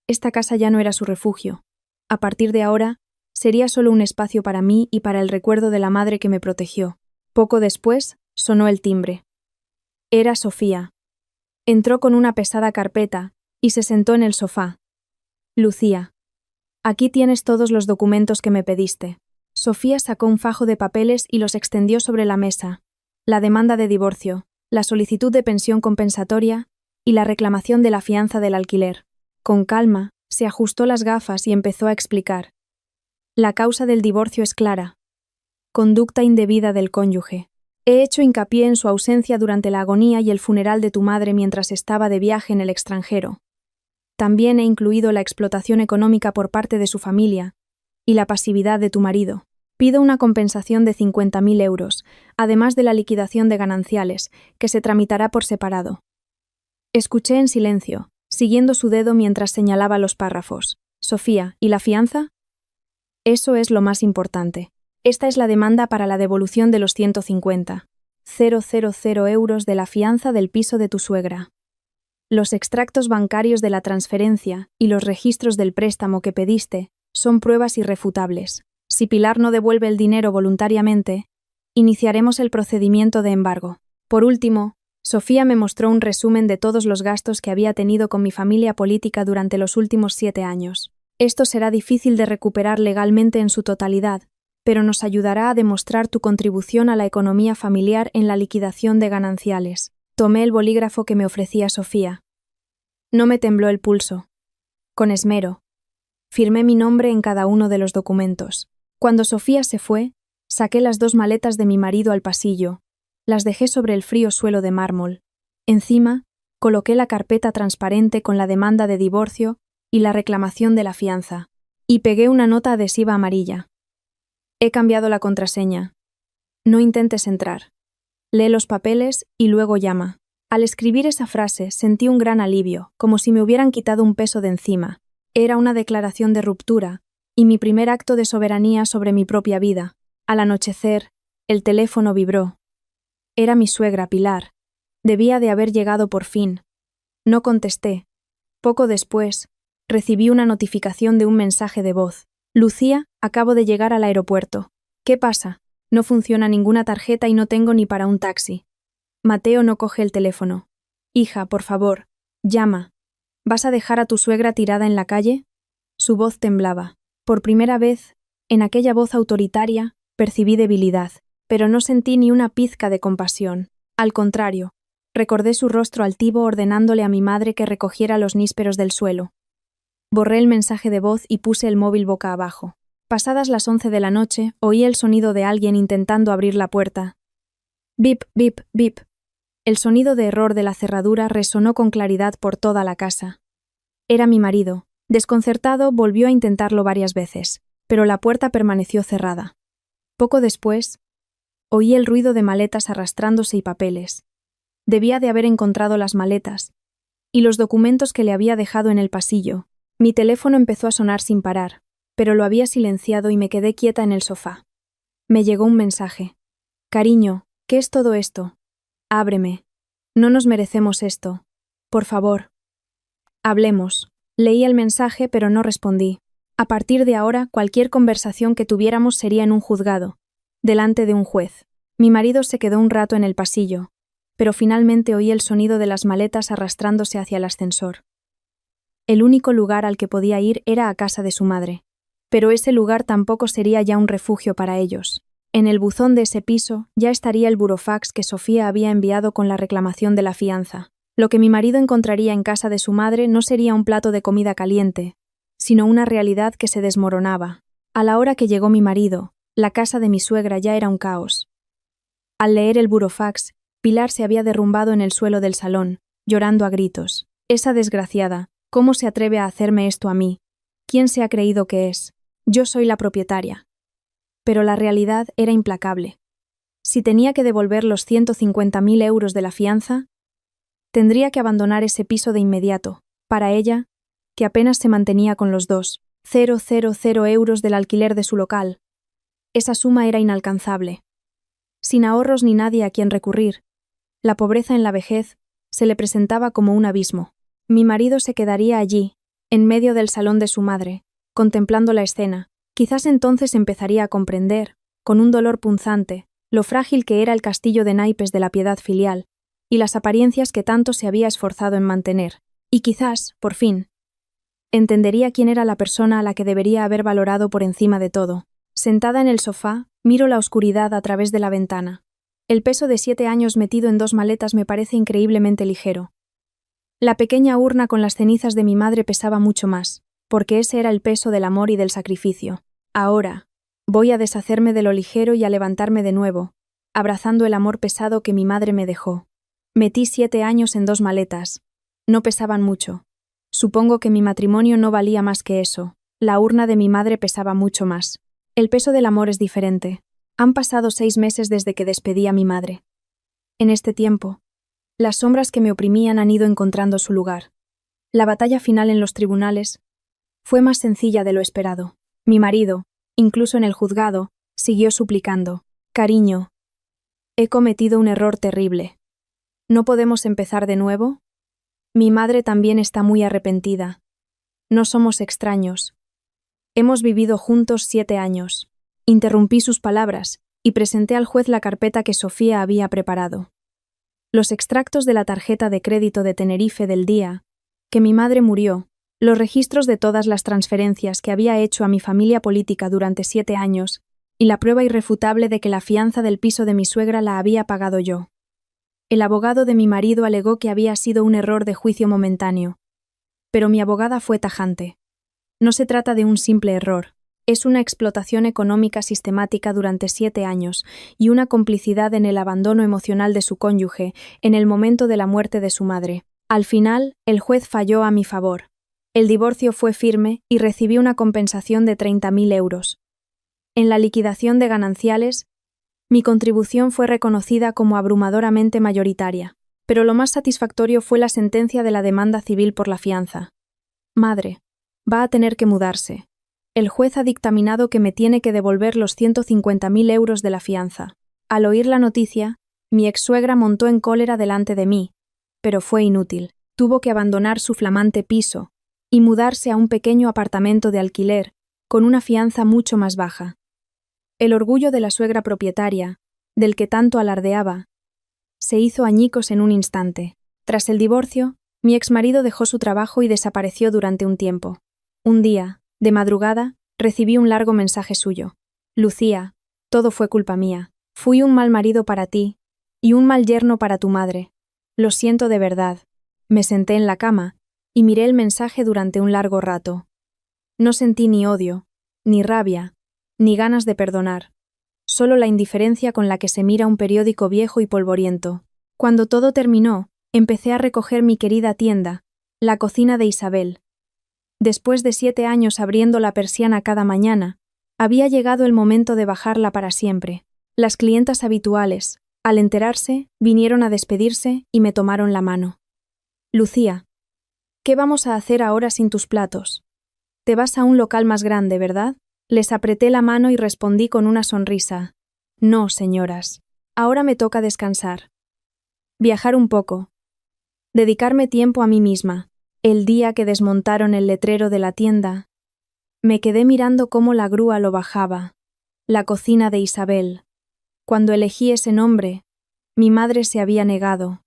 Esta casa ya no era su refugio. A partir de ahora, sería solo un espacio para mí y para el recuerdo de la madre que me protegió. Poco después, sonó el timbre. Era Sofía. Entró con una pesada carpeta y se sentó en el sofá. Lucía. Aquí tienes todos los documentos que me pediste. Sofía sacó un fajo de papeles y los extendió sobre la mesa. La demanda de divorcio, la solicitud de pensión compensatoria y la reclamación de la fianza del alquiler. Con calma, se ajustó las gafas y empezó a explicar. La causa del divorcio es clara. Conducta indebida del cónyuge. He hecho hincapié en su ausencia durante la agonía y el funeral de tu madre mientras estaba de viaje en el extranjero. También he incluido la explotación económica por parte de su familia y la pasividad de tu marido. Pido una compensación de 50.000 euros, además de la liquidación de gananciales, que se tramitará por separado. Escuché en silencio, siguiendo su dedo mientras señalaba los párrafos. Sofía, ¿y la fianza? Eso es lo más importante. Esta es la demanda para la devolución de los 150.000 euros de la fianza del piso de tu suegra. Los extractos bancarios de la transferencia y los registros del préstamo que pediste son pruebas irrefutables. Si Pilar no devuelve el dinero voluntariamente, iniciaremos el procedimiento de embargo. Por último, Sofía me mostró un resumen de todos los gastos que había tenido con mi familia política durante los últimos 7 años. Esto será difícil de recuperar legalmente en su totalidad, pero nos ayudará a demostrar tu contribución a la economía familiar en la liquidación de gananciales. Tomé el bolígrafo que me ofrecía Sofía. No me tembló el pulso. Con esmero, firmé mi nombre en cada uno de los documentos. Cuando Sofía se fue, saqué las 2 maletas de mi marido al pasillo, las dejé sobre el frío suelo de mármol. Encima, coloqué la carpeta transparente con la demanda de divorcio y la reclamación de la fianza, y pegué una nota adhesiva amarilla. He cambiado la contraseña. No intentes entrar. Lee los papeles y luego llama. Al escribir esa frase sentí un gran alivio, como si me hubieran quitado un peso de encima. Era una declaración de ruptura y mi primer acto de soberanía sobre mi propia vida. Al anochecer, el teléfono vibró. Era mi suegra, Pilar. Debía de haber llegado por fin. No contesté. Poco después, recibí una notificación de un mensaje de voz. Lucía, acabo de llegar al aeropuerto. ¿Qué pasa? No funciona ninguna tarjeta y no tengo ni para un taxi. Mateo no coge el teléfono. Hija, por favor, llama. ¿Vas a dejar a tu suegra tirada en la calle? Su voz temblaba. Por primera vez, en aquella voz autoritaria, percibí debilidad, pero no sentí ni una pizca de compasión. Al contrario, recordé su rostro altivo ordenándole a mi madre que recogiera los nísperos del suelo. Borré el mensaje de voz y puse el móvil boca abajo. Pasadas las 11 de la noche, oí el sonido de alguien intentando abrir la puerta. Bip, bip, bip. El sonido de error de la cerradura resonó con claridad por toda la casa. Era mi marido. Desconcertado, volvió a intentarlo varias veces, pero la puerta permaneció cerrada. Poco después, oí el ruido de maletas arrastrándose y papeles. Debía de haber encontrado las maletas y los documentos que le había dejado en el pasillo. Mi teléfono empezó a sonar sin parar, pero lo había silenciado y me quedé quieta en el sofá. Me llegó un mensaje. Cariño, ¿qué es todo esto? Ábreme. No nos merecemos esto. Por favor. Hablemos. Leí el mensaje, pero no respondí. A partir de ahora, cualquier conversación que tuviéramos sería en un juzgado, delante de un juez. Mi marido se quedó un rato en el pasillo, pero finalmente oí el sonido de las maletas arrastrándose hacia el ascensor. El único lugar al que podía ir era a casa de su madre. Pero ese lugar tampoco sería ya un refugio para ellos. En el buzón de ese piso ya estaría el burofax que Sofía había enviado con la reclamación de la fianza. Lo que mi marido encontraría en casa de su madre no sería un plato de comida caliente, sino una realidad que se desmoronaba. A la hora que llegó mi marido, la casa de mi suegra ya era un caos. Al leer el burofax, Pilar se había derrumbado en el suelo del salón, llorando a gritos. Esa desgraciada, ¿cómo se atreve a hacerme esto a mí? ¿Quién se ha creído que es? Yo soy la propietaria. Pero la realidad era implacable. Si tenía que devolver los 150.000 euros de la fianza, tendría que abandonar ese piso de inmediato. Para ella, que apenas se mantenía con los 2.000 euros del alquiler de su local. Esa suma era inalcanzable. Sin ahorros ni nadie a quien recurrir, la pobreza en la vejez se le presentaba como un abismo. Mi marido se quedaría allí, en medio del salón de su madre, contemplando la escena. Quizás entonces empezaría a comprender, con un dolor punzante, lo frágil que era el castillo de naipes de la piedad filial, y las apariencias que tanto se había esforzado en mantener. Y quizás, por fin, entendería quién era la persona a la que debería haber valorado por encima de todo. Sentada en el sofá, miro la oscuridad a través de la ventana. El peso de 7 años metido en 2 maletas me parece increíblemente ligero. La pequeña urna con las cenizas de mi madre pesaba mucho más, porque ese era el peso del amor y del sacrificio. Ahora, voy a deshacerme de lo ligero y a levantarme de nuevo, abrazando el amor pesado que mi madre me dejó. Metí 7 años en 2 maletas. No pesaban mucho. Supongo que mi matrimonio no valía más que eso. La urna de mi madre pesaba mucho más. El peso del amor es diferente. Han pasado 6 meses desde que despedí a mi madre. En este tiempo, las sombras que me oprimían han ido encontrando su lugar. La batalla final en los tribunales fue más sencilla de lo esperado. Mi marido, incluso en el juzgado, siguió suplicando: «Cariño, he cometido un error terrible. ¿No podemos empezar de nuevo? Mi madre también está muy arrepentida. No somos extraños. Hemos vivido juntos 7 años». Interrumpí sus palabras y presenté al juez la carpeta que Sofía había preparado. Los extractos de la tarjeta de crédito de Tenerife del día que mi madre murió, los registros de todas las transferencias que había hecho a mi familia política durante 7 años y la prueba irrefutable de que la fianza del piso de mi suegra la había pagado yo. El abogado de mi marido alegó que había sido un error de juicio momentáneo, pero mi abogada fue tajante. No se trata de un simple error. Es una explotación económica sistemática durante 7 años y una complicidad en el abandono emocional de su cónyuge en el momento de la muerte de su madre. Al final, el juez falló a mi favor. El divorcio fue firme y recibí una compensación de 30.000 euros. En la liquidación de gananciales, mi contribución fue reconocida como abrumadoramente mayoritaria, pero lo más satisfactorio fue la sentencia de la demanda civil por la fianza. Madre, va a tener que mudarse. El juez ha dictaminado que me tiene que devolver los 150.000 euros de la fianza. Al oír la noticia, mi ex-suegra montó en cólera delante de mí, pero fue inútil. Tuvo que abandonar su flamante piso y mudarse a un pequeño apartamento de alquiler con una fianza mucho más baja. El orgullo de la suegra propietaria, del que tanto alardeaba, se hizo añicos en un instante. Tras el divorcio, mi exmarido dejó su trabajo y desapareció durante un tiempo. Un día, de madrugada, recibí un largo mensaje suyo. «Lucía, todo fue culpa mía. Fui un mal marido para ti y un mal yerno para tu madre. Lo siento de verdad». Me senté en la cama y miré el mensaje durante un largo rato. No sentí ni odio, ni rabia, ni ganas de perdonar. Solo la indiferencia con la que se mira un periódico viejo y polvoriento. Cuando todo terminó, empecé a recoger mi querida tienda, la cocina de Isabel. Después de 7 años abriendo la persiana cada mañana, había llegado el momento de bajarla para siempre. Las clientas habituales, al enterarse, vinieron a despedirse y me tomaron la mano. «Lucía, ¿qué vamos a hacer ahora sin tus platos? Te vas a un local más grande, ¿verdad?». Les apreté la mano y respondí con una sonrisa: «No, señoras. Ahora me toca descansar. Viajar un poco. Dedicarme tiempo a mí misma». El día que desmontaron el letrero de la tienda, me quedé mirando cómo la grúa lo bajaba. La cocina de Isabel. Cuando elegí ese nombre, mi madre se había negado.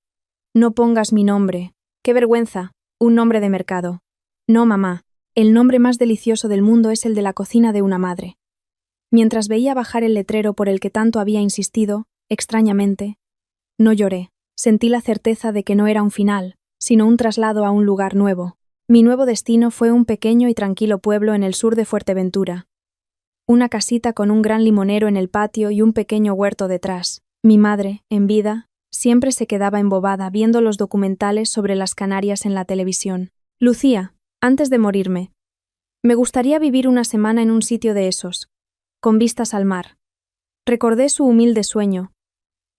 «No pongas mi nombre. ¡Qué vergüenza! Un nombre de mercado». No, mamá. El nombre más delicioso del mundo es el de la cocina de una madre. Mientras veía bajar el letrero por el que tanto había insistido, extrañamente, no lloré. Sentí la certeza de que no era un final, sino un traslado a un lugar nuevo. Mi nuevo destino fue un pequeño y tranquilo pueblo en el sur de Fuerteventura. Una casita con un gran limonero en el patio y un pequeño huerto detrás. Mi madre, en vida, siempre se quedaba embobada viendo los documentales sobre las Canarias en la televisión. Lucía, antes de morirme, me gustaría vivir una semana en un sitio de esos, con vistas al mar. Recordé su humilde sueño,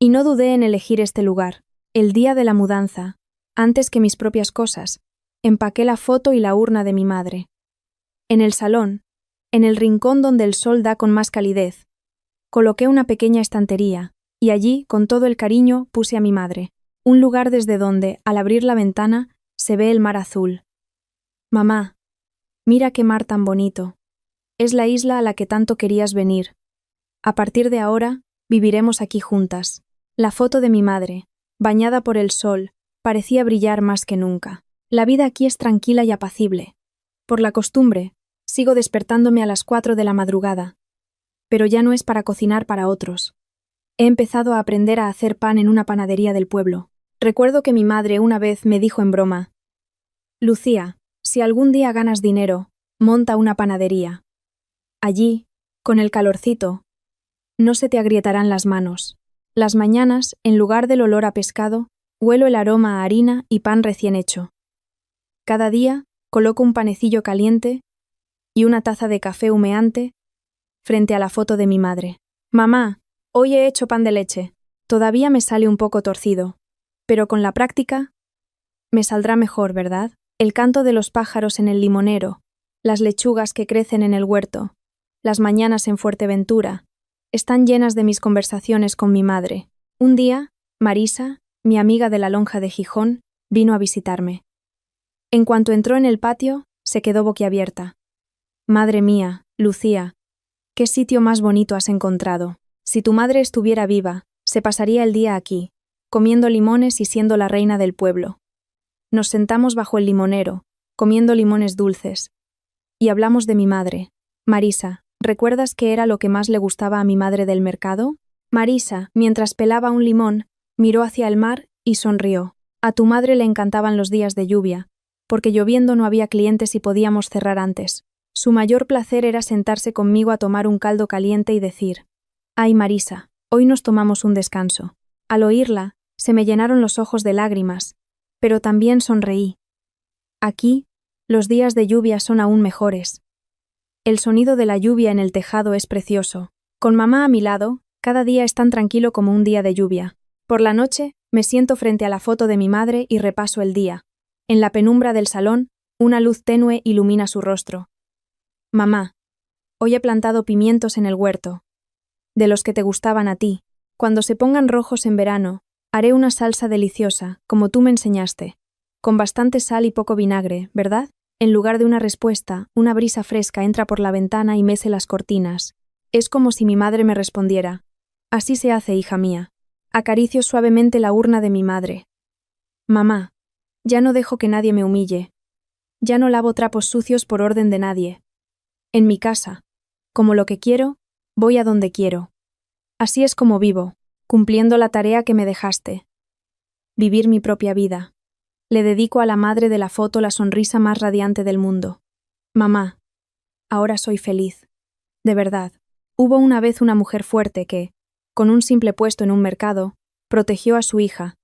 y no dudé en elegir este lugar. El día de la mudanza, antes que mis propias cosas, empaqué la foto y la urna de mi madre. En el salón, en el rincón donde el sol da con más calidez, coloqué una pequeña estantería, y allí, con todo el cariño, puse a mi madre, un lugar desde donde, al abrir la ventana, se ve el mar azul. Mamá, mira qué mar tan bonito. Es la isla a la que tanto querías venir. A partir de ahora, viviremos aquí juntas. La foto de mi madre, bañada por el sol, parecía brillar más que nunca. La vida aquí es tranquila y apacible. Por la costumbre, sigo despertándome a las 4 de la madrugada. Pero ya no es para cocinar para otros. He empezado a aprender a hacer pan en una panadería del pueblo. Recuerdo que mi madre una vez me dijo en broma: Lucía, si algún día ganas dinero, monta una panadería. Allí, con el calorcito, no se te agrietarán las manos. Las mañanas, en lugar del olor a pescado, huelo el aroma a harina y pan recién hecho. Cada día, coloco un panecillo caliente y una taza de café humeante frente a la foto de mi madre. Mamá, hoy he hecho pan de leche. Todavía me sale un poco torcido, pero con la práctica me saldrá mejor, ¿verdad? El canto de los pájaros en el limonero, las lechugas que crecen en el huerto, las mañanas en Fuerteventura, están llenas de mis conversaciones con mi madre. Un día, Marisa, mi amiga de la lonja de Gijón, vino a visitarme. En cuanto entró en el patio, se quedó boquiabierta. Madre mía, Lucía, ¿qué sitio más bonito has encontrado? Si tu madre estuviera viva, se pasaría el día aquí, comiendo limones y siendo la reina del pueblo. Nos sentamos bajo el limonero, comiendo limones dulces, y hablamos de mi madre. Marisa, ¿recuerdas qué era lo que más le gustaba a mi madre del mercado? Marisa, mientras pelaba un limón, miró hacia el mar y sonrió. A tu madre le encantaban los días de lluvia, porque lloviendo no había clientes y podíamos cerrar antes. Su mayor placer era sentarse conmigo a tomar un caldo caliente y decir: «Ay, Marisa, hoy nos tomamos un descanso». Al oírla, se me llenaron los ojos de lágrimas, pero también sonreí. Aquí, los días de lluvia son aún mejores. El sonido de la lluvia en el tejado es precioso. Con mamá a mi lado, cada día es tan tranquilo como un día de lluvia. Por la noche, me siento frente a la foto de mi madre y repaso el día. En la penumbra del salón, una luz tenue ilumina su rostro. Mamá, hoy he plantado pimientos en el huerto, de los que te gustaban a ti. Cuando se pongan rojos en verano, haré una salsa deliciosa, como tú me enseñaste, con bastante sal y poco vinagre, ¿verdad? En lugar de una respuesta, una brisa fresca entra por la ventana y mece las cortinas. Es como si mi madre me respondiera: «Así se hace, hija mía». Acaricio suavemente la urna de mi madre. Mamá, ya no dejo que nadie me humille. Ya no lavo trapos sucios por orden de nadie. En mi casa, como lo que quiero, voy a donde quiero. Así es como vivo, cumpliendo la tarea que me dejaste. Vivir mi propia vida. Le dedico a la madre de la foto la sonrisa más radiante del mundo. Mamá, ahora soy feliz. De verdad, hubo una vez una mujer fuerte que, con un simple puesto en un mercado, protegió a su hija.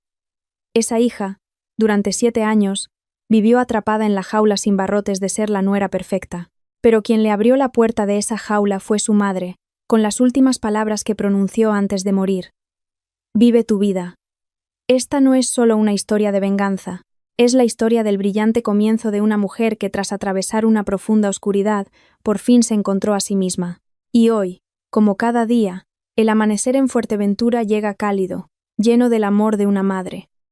Esa hija, durante 7 años, vivió atrapada en la jaula sin barrotes de ser la nuera perfecta. Pero quien le abrió la puerta de esa jaula fue su madre, con las últimas palabras que pronunció antes de morir. Vive tu vida. Esta no es solo una historia de venganza, es la historia del brillante comienzo de una mujer que tras atravesar una profunda oscuridad, por fin se encontró a sí misma. Y hoy, como cada día, el amanecer en Fuerteventura llega cálido, lleno del amor de una madre.